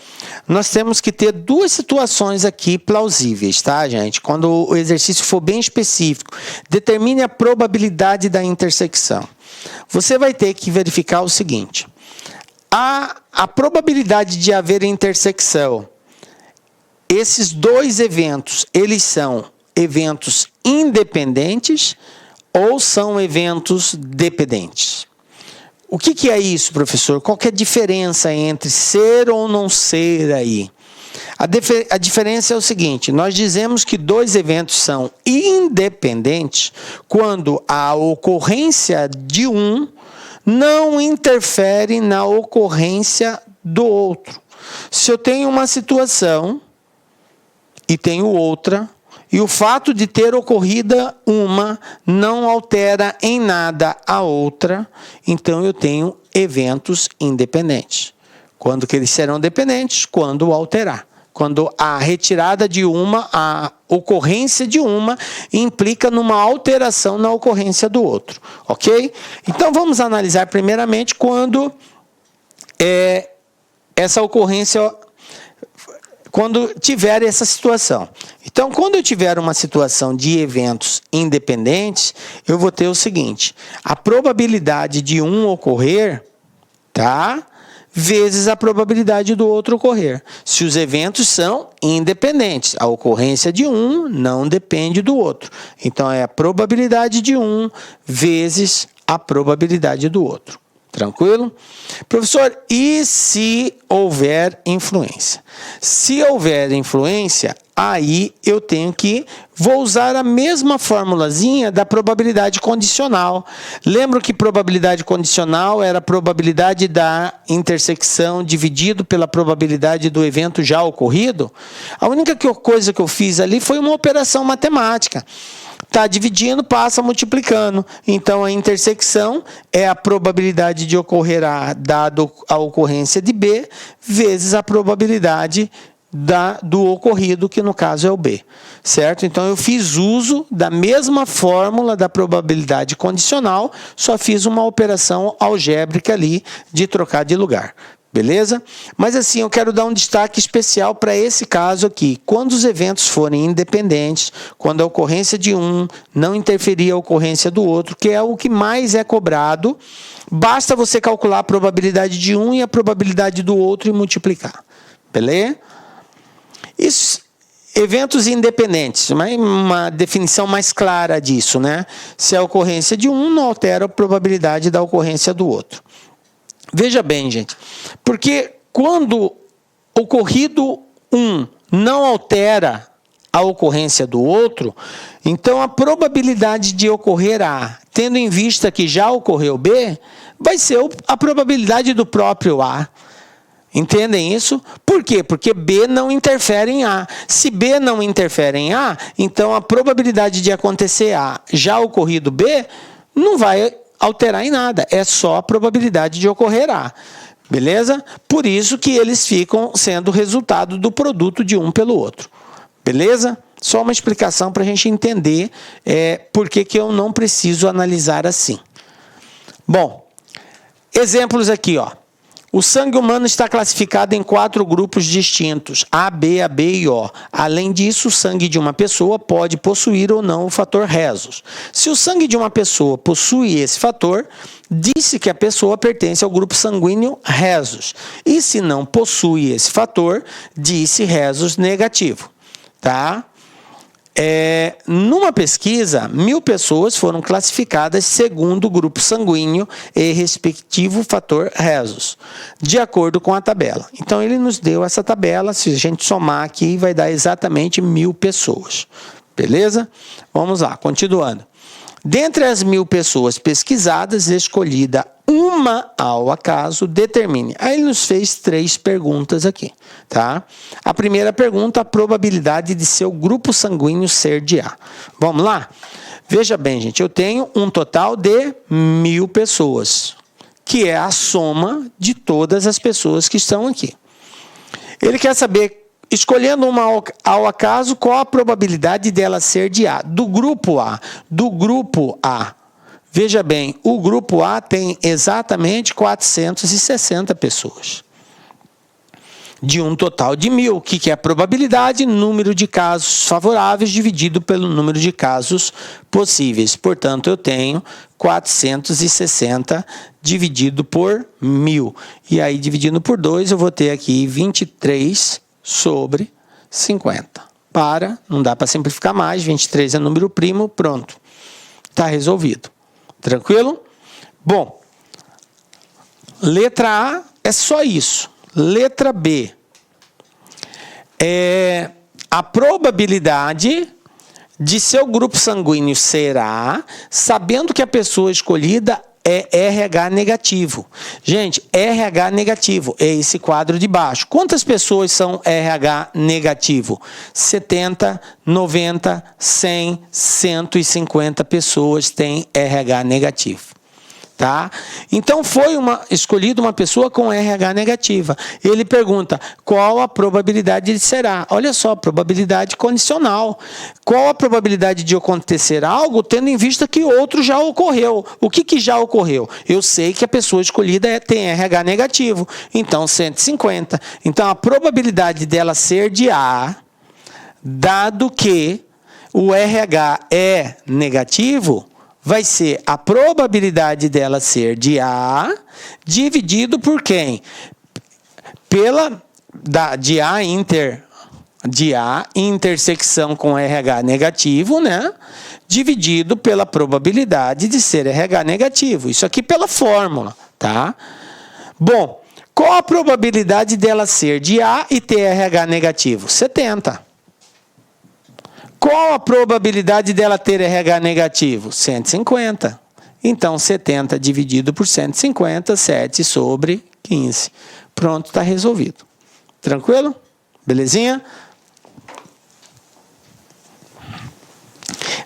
nós temos que ter duas situações aqui plausíveis, tá, gente? Quando o exercício for bem específico, determine a probabilidade da intersecção. Você vai ter que verificar o seguinte: a probabilidade de haver intersecção, esses dois eventos, eles são eventos independentes ou são eventos dependentes? O que é isso, professor? Qual que é a diferença entre ser ou não ser aí? A diferença é o seguinte: nós dizemos que dois eventos são independentes quando a ocorrência de um não interfere na ocorrência do outro. Se eu tenho uma situação e tenho outra, e o fato de ter ocorrido uma não altera em nada a outra, então eu tenho eventos independentes. Quando que eles serão dependentes? Quando alterar. Quando a retirada de uma, a ocorrência de uma, implica numa alteração na ocorrência do outro. Ok? Então vamos analisar primeiramente quando essa ocorrência... quando tiver essa situação. Então, quando eu tiver uma situação de eventos independentes, eu vou ter o seguinte: a probabilidade de um ocorrer, tá? Vezes a probabilidade do outro ocorrer. Se os eventos são independentes, a ocorrência de um não depende do outro. Então, é a probabilidade de um vezes a probabilidade do outro. Tranquilo? Professor, e se houver influência? Se houver influência, aí eu vou usar a mesma formulazinha da probabilidade condicional. Lembra que probabilidade condicional era a probabilidade da intersecção dividido pela probabilidade do evento já ocorrido? A única coisa que eu fiz ali foi uma operação matemática. Está dividindo, passa multiplicando. Então, a intersecção é a probabilidade de ocorrer A, dado a ocorrência de B, vezes a probabilidade do ocorrido, que no caso é o B. Certo? Então, eu fiz uso da mesma fórmula da probabilidade condicional, só fiz uma operação algébrica ali de trocar de lugar. Beleza? Mas assim, eu quero dar um destaque especial para esse caso aqui. Quando os eventos forem independentes, quando a ocorrência de um não interferir a ocorrência do outro, que é o que mais é cobrado, basta você calcular a probabilidade de um e a probabilidade do outro e multiplicar. Beleza? Isso, eventos independentes, uma definição mais clara disso, né? Se a ocorrência de um não altera a probabilidade da ocorrência do outro. Veja bem, gente, porque quando ocorrido um não altera a ocorrência do outro, então a probabilidade de ocorrer A, tendo em vista que já ocorreu B, vai ser a probabilidade do próprio A. Entendem isso? Por quê? Porque B não interfere em A. Se B não interfere em A, então a probabilidade de acontecer A já ocorrido B não vai alterar em nada, é só a probabilidade de ocorrer A, beleza? Por isso que eles ficam sendo resultado do produto de um pelo outro, beleza? Só uma explicação para a gente entender por que eu não preciso analisar assim. Bom, exemplos aqui, ó. O sangue humano está classificado em 4 grupos distintos, A, B, AB e O. Além disso, o sangue de uma pessoa pode possuir ou não o fator Rhesus. Se o sangue de uma pessoa possui esse fator, disse que a pessoa pertence ao grupo sanguíneo Rhesus. E se não possui esse fator, disse Rhesus negativo. Tá? Numa pesquisa, 1.000 pessoas foram classificadas segundo o grupo sanguíneo e respectivo fator Rhesus, de acordo com a tabela. Então, ele nos deu essa tabela, se a gente somar aqui, vai dar exatamente 1.000 pessoas. Beleza? Vamos lá, continuando. Dentre as 1.000 pessoas pesquisadas, escolhida uma ao acaso, determine. Aí ele nos fez 3 perguntas aqui, tá? A primeira pergunta, a probabilidade de seu grupo sanguíneo ser de A. Vamos lá? Veja bem, gente, eu tenho um total de 1.000 pessoas, que é a soma de todas as pessoas que estão aqui. Ele quer saber, escolhendo uma ao acaso, qual a probabilidade dela ser de A. Do grupo A. Do grupo A. Veja bem, o grupo A tem exatamente 460 pessoas. De um total de 1.000. O que é a probabilidade? Número de casos favoráveis dividido pelo número de casos possíveis. Portanto, eu tenho 460 dividido por 1.000. E aí, dividindo por 2, eu vou ter aqui 23 sobre 50. Não dá para simplificar mais, 23 é número primo, pronto. Está resolvido. Tranquilo? Bom, letra A é só isso. Letra B é a probabilidade de seu grupo sanguíneo ser A, sabendo que a pessoa escolhida é RH negativo. Gente, RH negativo é esse quadro de baixo. Quantas pessoas são RH negativo? 70, 90, 100, 150 pessoas têm RH negativo. Tá? Então foi escolhida uma pessoa com RH negativa. Ele pergunta qual a probabilidade de será. Olha só, probabilidade condicional. Qual a probabilidade de acontecer algo tendo em vista que outro já ocorreu? O que já ocorreu? Eu sei que a pessoa escolhida tem RH negativo, então 150. Então a probabilidade dela ser de A, dado que o RH é negativo, vai ser a probabilidade dela ser de A dividido por quem? De A intersecção com RH negativo, né? Dividido pela probabilidade de ser RH negativo. Isso aqui pela fórmula, tá? Bom, qual a probabilidade dela ser de A e ter RH negativo? 70. Qual a probabilidade dela ter RH negativo? 150. Então, 70 dividido por 150, 7 sobre 15. Pronto, está resolvido. Tranquilo? Belezinha?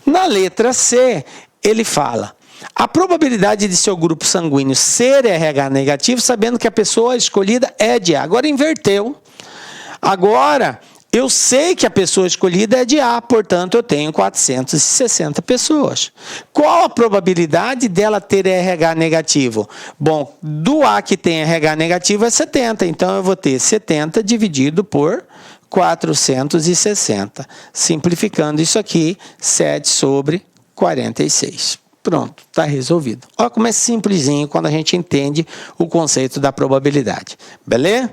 Na letra C, ele fala: a probabilidade de seu grupo sanguíneo ser RH negativo, sabendo que a pessoa escolhida é de A. Agora inverteu. Agora, eu sei que a pessoa escolhida é de A, portanto, eu tenho 460 pessoas. Qual a probabilidade dela ter RH negativo? Bom, do A que tem RH negativo é 70, então eu vou ter 70 dividido por 460. Simplificando isso aqui, 7 sobre 46. Pronto, está resolvido. Olha como é simplesinho quando a gente entende o conceito da probabilidade. Beleza?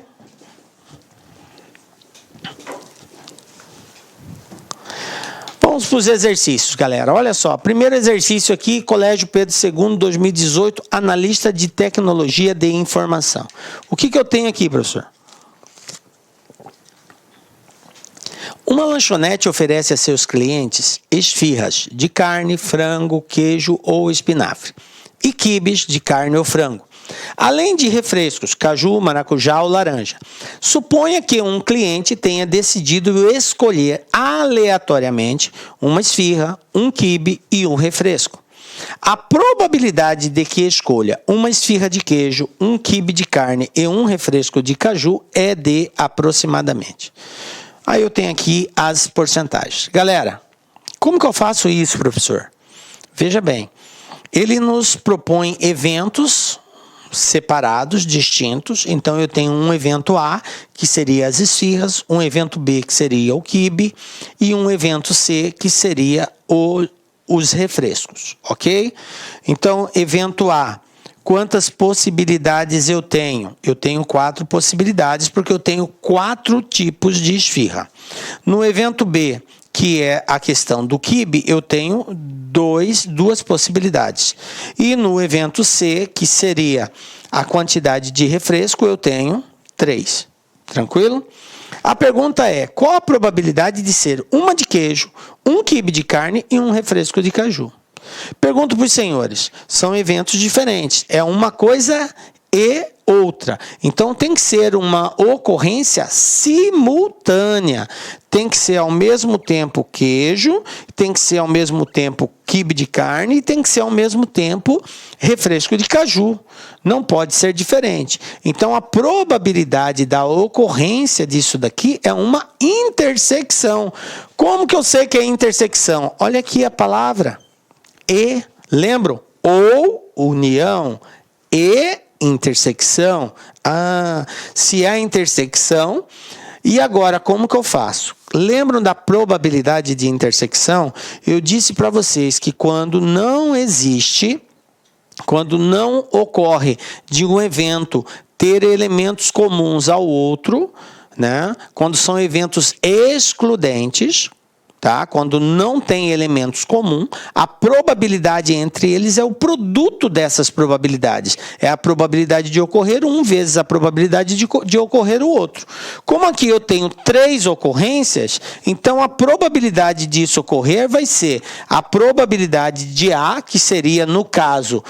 Vamos para os exercícios, galera. Olha só, primeiro exercício aqui, Colégio Pedro II, 2018, analista de tecnologia de informação. O que eu tenho aqui, professor? Uma lanchonete oferece a seus clientes esfirras de carne, frango, queijo ou espinafre e quibes de carne ou frango, além de refrescos, caju, maracujá ou laranja. Suponha que um cliente tenha decidido escolher aleatoriamente uma esfirra, um quibe e um refresco. A probabilidade de que escolha uma esfirra de queijo, um quibe de carne e um refresco de caju é de aproximadamente. Aí eu tenho aqui as porcentagens. Galera, como que eu faço isso, professor? Veja bem, ele nos propõe eventos separados, distintos. Então eu tenho um evento A, que seria as esfirras, um evento B, que seria o quibe, e um evento C, que seria os refrescos, ok? Então, evento A, quantas possibilidades eu tenho? Eu tenho 4 possibilidades, porque eu tenho 4 tipos de esfirra. No evento B, que é a questão do quibe, eu tenho duas possibilidades. E no evento C, que seria a quantidade de refresco, eu tenho 3. Tranquilo? A pergunta é, qual a probabilidade de ser uma de queijo, um quibe de carne e um refresco de caju? Pergunto para os senhores, são eventos diferentes, é uma coisa e outra. Então tem que ser uma ocorrência simultânea. Tem que ser ao mesmo tempo queijo, tem que ser ao mesmo tempo quibe de carne e tem que ser ao mesmo tempo refresco de caju. Não pode ser diferente. Então a probabilidade da ocorrência disso daqui é uma intersecção. Como que eu sei que é intersecção? Olha aqui a palavra. E, lembram? Ou, união, e intersecção. Se é intersecção, e agora como que eu faço? Lembram da probabilidade de intersecção? Eu disse para vocês que quando não ocorre de um evento ter elementos comuns ao outro, né? Quando são eventos excludentes, tá? Quando não tem elementos comuns, a probabilidade entre eles é o produto dessas probabilidades. É a probabilidade de ocorrer um vezes a probabilidade de ocorrer o outro. Como aqui eu tenho 3 ocorrências, então a probabilidade disso ocorrer vai ser a probabilidade de A, que seria, no caso,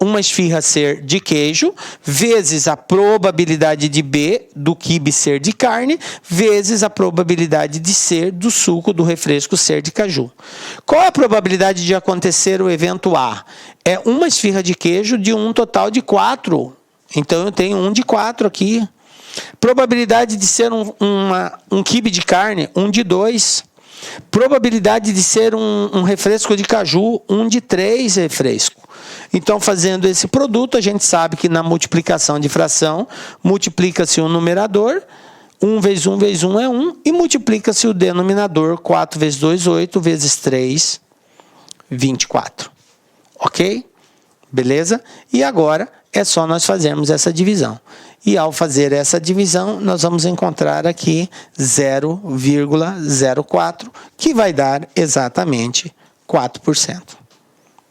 uma esfirra ser de queijo, vezes a probabilidade de B do quibe ser de carne, vezes a probabilidade de ser do suco do refresco ser de caju. Qual é a probabilidade de acontecer o evento A? É uma esfirra de queijo de um total de 4. Então eu tenho 1 de 4 aqui. Probabilidade de ser um quibe de carne, 1 de 2. Probabilidade de ser um refresco de caju, 1 de 3 refresco. Então, fazendo esse produto, a gente sabe que na multiplicação de fração, multiplica-se o numerador, 1 vezes 1 vezes 1 é 1, e multiplica-se o denominador, 4 vezes 2, 8, vezes 3, 24. Ok? Beleza? E agora é só nós fazermos essa divisão. E ao fazer essa divisão, nós vamos encontrar aqui 0,04, que vai dar exatamente 4%.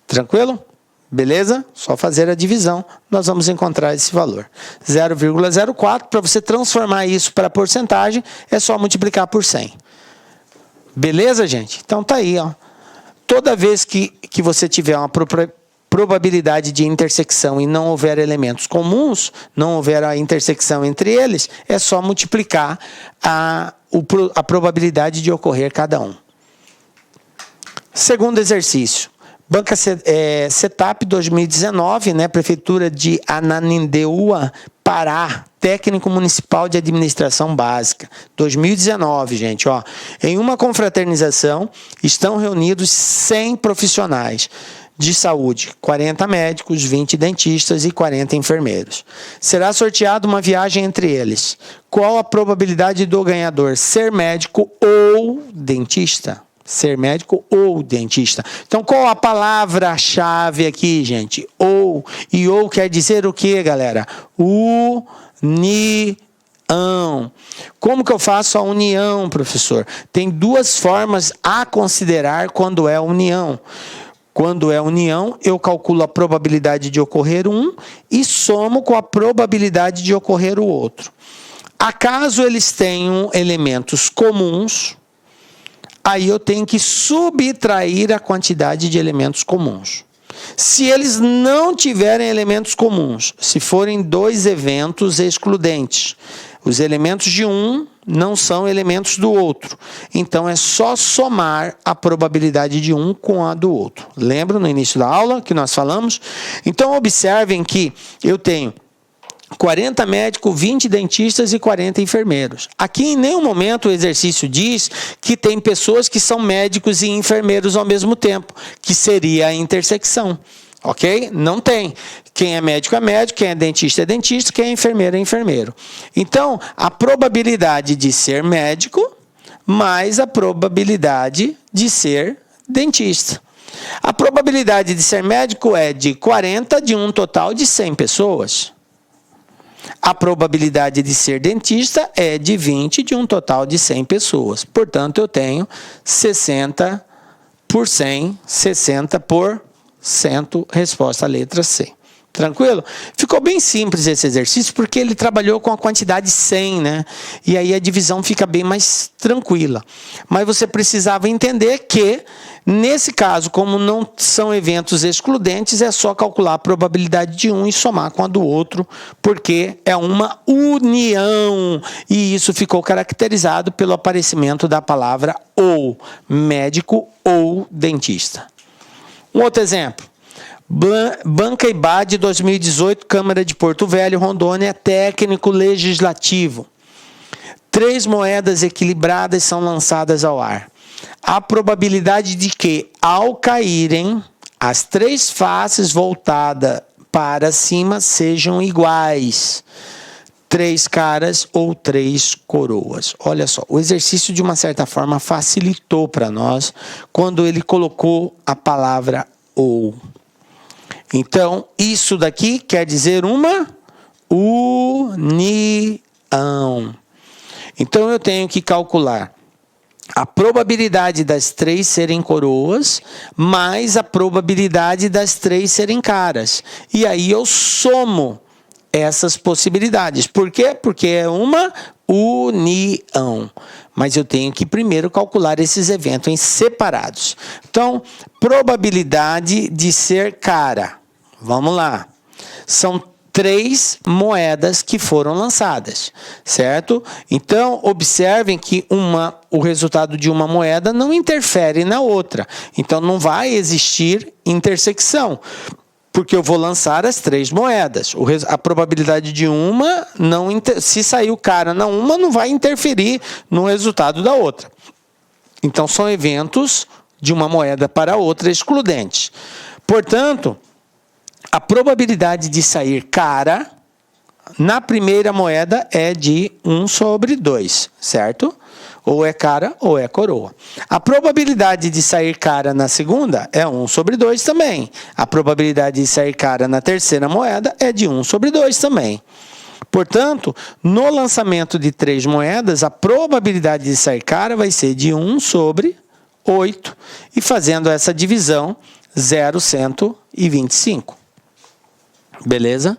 Tranquilo? Beleza? Só fazer a divisão, nós vamos encontrar esse valor. 0,04, para você transformar isso para porcentagem, é só multiplicar por 100. Beleza, gente? Então tá aí, ó. Toda vez que você tiver uma probabilidade de intersecção e não houver elementos comuns, não houver a intersecção entre eles, é só multiplicar a probabilidade de ocorrer cada um. Segundo exercício. Banca Setup 2019, né, Prefeitura de Ananindeua, Pará, Técnico Municipal de Administração Básica, 2019, gente, ó. Em uma confraternização, estão reunidos 100 profissionais de saúde, 40 médicos, 20 dentistas e 40 enfermeiros. Será sorteada uma viagem entre eles. Qual a probabilidade do ganhador ser médico ou dentista? Ser médico ou dentista. Então, qual a palavra-chave aqui, gente? Ou. E ou quer dizer o quê, galera? União. Como que eu faço a união, professor? Tem duas formas a considerar quando é união. Quando é união, eu calculo a probabilidade de ocorrer um e somo com a probabilidade de ocorrer o outro. Acaso eles tenham elementos comuns, aí eu tenho que subtrair a quantidade de elementos comuns. Se eles não tiverem elementos comuns, se forem dois eventos excludentes, os elementos de um não são elementos do outro. Então, é só somar a probabilidade de um com a do outro. Lembra no início da aula que nós falamos? Então, observem que eu tenho 40 médicos, 20 dentistas e 40 enfermeiros. Aqui em nenhum momento o exercício diz que tem pessoas que são médicos e enfermeiros ao mesmo tempo, que seria a intersecção. Ok? Não tem. Quem é médico, quem é dentista, quem é enfermeiro. Então, a probabilidade de ser médico mais a probabilidade de ser dentista. A probabilidade de ser médico é de 40 de um total de 100 pessoas. A probabilidade de ser dentista é de 20 de um total de 100 pessoas. Portanto, eu tenho 60 por 100, 60%, resposta à letra C. Tranquilo? Ficou bem simples esse exercício, porque ele trabalhou com a quantidade 100, né? E aí a divisão fica bem mais tranquila. Mas você precisava entender que, nesse caso, como não são eventos excludentes, é só calcular a probabilidade de um e somar com a do outro, porque é uma união. E isso ficou caracterizado pelo aparecimento da palavra ou, médico ou dentista. Um outro exemplo. Banca IBAD 2018, Câmara de Porto Velho, Rondônia, técnico legislativo. 3 moedas equilibradas são lançadas ao ar. A probabilidade de que, ao caírem, as 3 faces voltadas para cima sejam iguais. 3 caras ou 3 coroas. Olha só, o exercício de uma certa forma facilitou para nós quando ele colocou a palavra ou. Então, isso daqui quer dizer uma união. Então, eu tenho que calcular a probabilidade das 3 serem coroas, mais a probabilidade das 3 serem caras. E aí eu somo essas possibilidades. Por quê? Porque é uma união. Mas eu tenho que primeiro calcular esses eventos em separados. Então, probabilidade de ser cara. vamos lá. São 3 moedas que foram lançadas, certo? Então, observem que o resultado de uma moeda não interfere na outra. Então, não vai existir intersecção, porque eu vou lançar as 3 moedas. A probabilidade de uma, se saiu cara na uma, não vai interferir no resultado da outra. Então, são eventos de uma moeda para outra excludentes. Portanto, a probabilidade de sair cara na primeira moeda é de 1/2, certo? Ou é cara ou é coroa. A probabilidade de sair cara na segunda é 1/2 também. A probabilidade de sair cara na terceira moeda é de 1/2 também. Portanto, no lançamento de 3 moedas, a probabilidade de sair cara vai ser de 1/8. E fazendo essa divisão, 0,125. Beleza?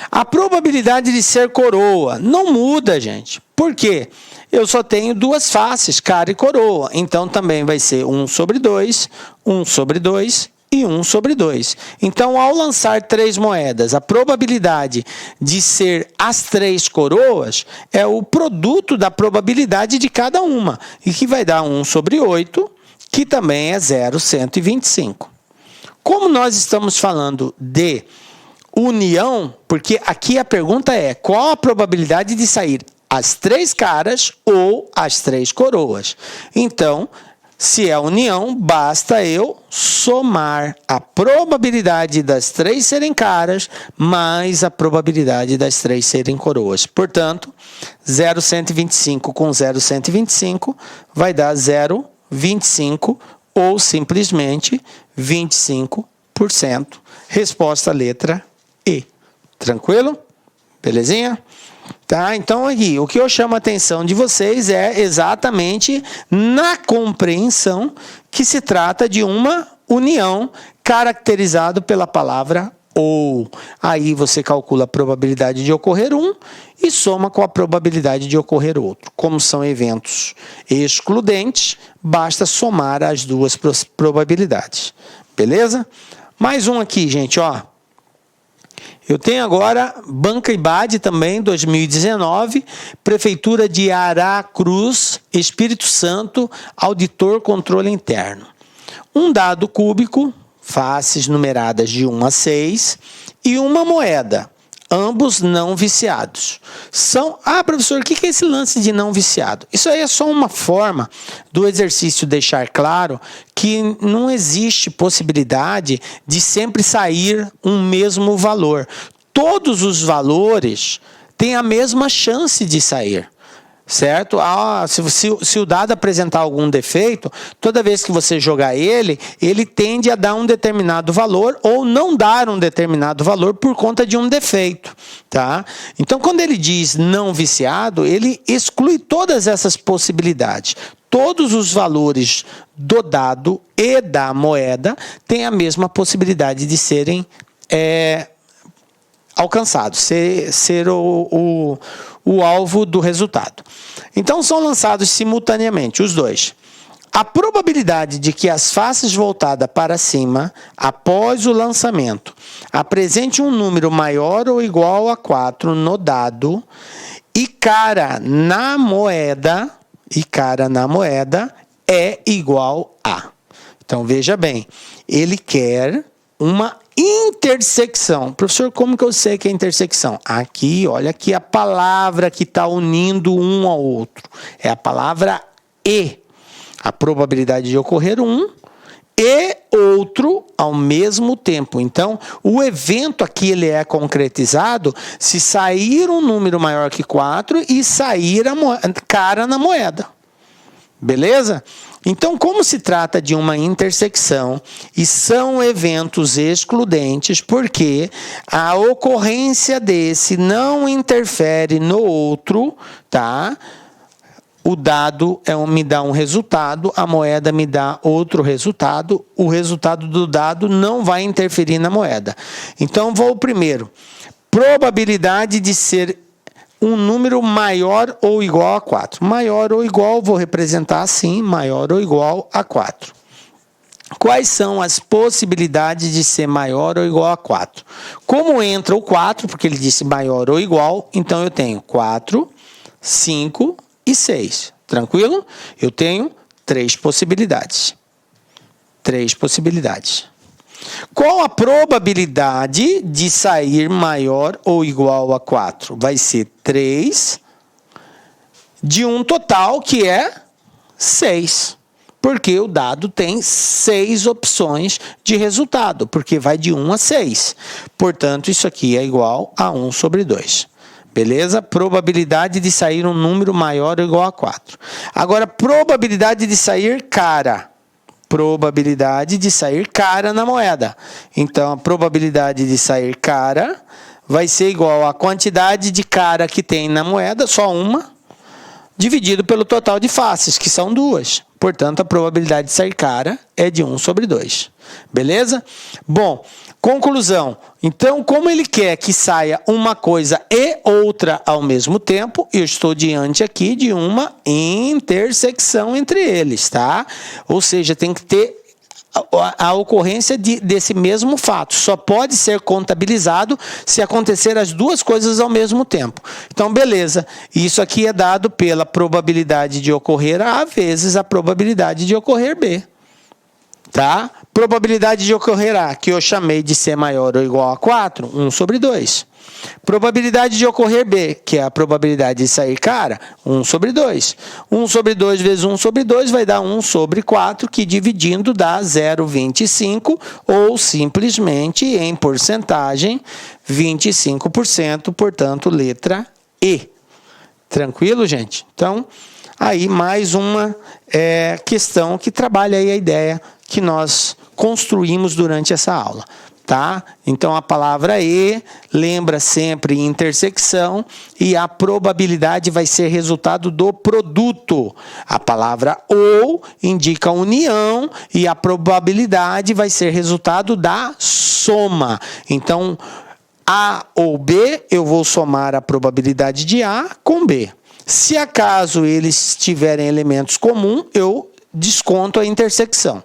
A probabilidade de ser coroa não muda, gente. Por quê? Eu só tenho 2 faces, cara e coroa. Então, também vai ser 1/2, 1/2 e 1/2. Então, ao lançar 3 moedas, a probabilidade de ser as 3 coroas é o produto da probabilidade de cada uma. E que vai dar 1/8, que também é 0,125. Como nós estamos falando de união, porque aqui a pergunta é: qual a probabilidade de sair as 3 caras ou as 3 coroas? Então, se é união, basta eu somar a probabilidade das 3 serem caras mais a probabilidade das 3 serem coroas. Portanto, 0,125 com 0,125 vai dar 0,25 ou simplesmente 25%. Resposta letra E. Tranquilo? Belezinha? Tá? Então, aqui, o que eu chamo a atenção de vocês é exatamente na compreensão que se trata de uma união caracterizada pela palavra ou. Aí você calcula a probabilidade de ocorrer um e soma com a probabilidade de ocorrer outro. Como são eventos excludentes, basta somar as 2 probabilidades. Beleza? Mais um aqui, gente, ó. Eu tenho agora Banca IBAD também, 2019, Prefeitura de Aracruz, Espírito Santo, Auditor Controle Interno. Um dado cúbico, faces numeradas de 1 a 6, e uma moeda, ambos não viciados. Professor, o que é esse lance de não viciado? Isso aí é só uma forma do exercício deixar claro que não existe possibilidade de sempre sair um mesmo valor. Todos os valores têm a mesma chance de sair. Certo? Se o dado apresentar algum defeito, toda vez que você jogar ele tende a dar um determinado valor ou não dar um determinado valor por conta de um defeito. Tá? Então, quando ele diz não viciado, ele exclui todas essas possibilidades. Todos os valores do dado e da moeda têm a mesma possibilidade de serem alcançados, ser o alvo do resultado. Então, são lançados simultaneamente os dois. A probabilidade de que as faces voltadas para cima, após o lançamento, apresente um número maior ou igual a 4 no dado e cara na moeda é igual a. Então, veja bem, ele quer uma intersecção. Professor, como que eu sei que é intersecção? Aqui, olha aqui a palavra que está unindo um ao outro. É a palavra e. A probabilidade de ocorrer um e outro ao mesmo tempo. Então, o evento aqui ele é concretizado se sair um número maior que 4 e sair a cara na moeda. Beleza? Então, como se trata de uma intersecção e são eventos excludentes, porque a ocorrência desse não interfere no outro, tá? O dado me dá um resultado, a moeda me dá outro resultado, o resultado do dado não vai interferir na moeda. Então, vou primeiro. Probabilidade de ser um número maior ou igual a 4. Maior ou igual, vou representar assim, maior ou igual a 4. Quais são as possibilidades de ser maior ou igual a 4? Como entra o 4, porque ele disse maior ou igual, então eu tenho 4, 5 e 6. Tranquilo? Eu tenho 3 possibilidades. 3 possibilidades. Qual a probabilidade de sair maior ou igual a 4? Vai ser 3 de um total que é 6. Porque o dado tem 6 opções de resultado, porque vai de 1 a 6. Portanto, isso aqui é igual a 1 sobre 2. Beleza? Probabilidade de sair um número maior ou igual a 4. Agora, probabilidade de sair cara. Probabilidade de sair cara na moeda. Então, a probabilidade de sair cara vai ser igual à quantidade de cara que tem na moeda, só uma, dividido pelo total de faces, que são 2. Portanto, a probabilidade de sair cara é de 1 sobre 2. Beleza? Bom, conclusão. Então, como ele quer que saia uma coisa e outra ao mesmo tempo, eu estou diante aqui de uma intersecção entre eles, tá? Ou seja, tem que ter a ocorrência desse mesmo fato. Só pode ser contabilizado se acontecer as duas coisas ao mesmo tempo. Então, beleza. Isso aqui é dado pela probabilidade de ocorrer A vezes a probabilidade de ocorrer B. Tá? Probabilidade de ocorrer A, que eu chamei de ser maior ou igual a 4, 1 sobre 2. Probabilidade de ocorrer B, que é a probabilidade de sair cara, 1 sobre 2. 1 sobre 2 vezes 1 sobre 2 vai dar 1 sobre 4, que dividindo dá 0,25, ou simplesmente, em porcentagem, 25%, portanto, letra E. Tranquilo, gente? Então, aí mais uma questão que trabalha aí a ideia que nós construímos durante essa aula. Tá? Então, a palavra E lembra sempre intersecção e a probabilidade vai ser resultado do produto. A palavra OU indica união e a probabilidade vai ser resultado da soma. Então, A ou B, eu vou somar a probabilidade de A com B. Se acaso eles tiverem elementos comuns, eu desconto a intersecção.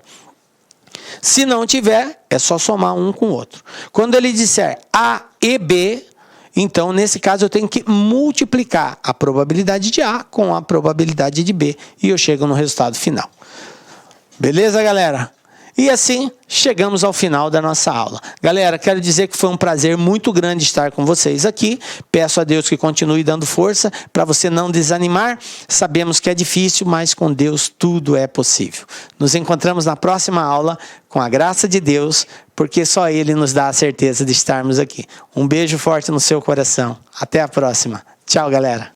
Se não tiver, é só somar um com o outro. Quando ele disser A e B, então, nesse caso, eu tenho que multiplicar a probabilidade de A com a probabilidade de B e eu chego no resultado final. Beleza, galera? E assim, chegamos ao final da nossa aula. Galera, quero dizer que foi um prazer muito grande estar com vocês aqui. Peço a Deus que continue dando força para você não desanimar. Sabemos que é difícil, mas com Deus tudo é possível. Nos encontramos na próxima aula, com a graça de Deus, porque só Ele nos dá a certeza de estarmos aqui. Um beijo forte no seu coração. Até a próxima. Tchau, galera.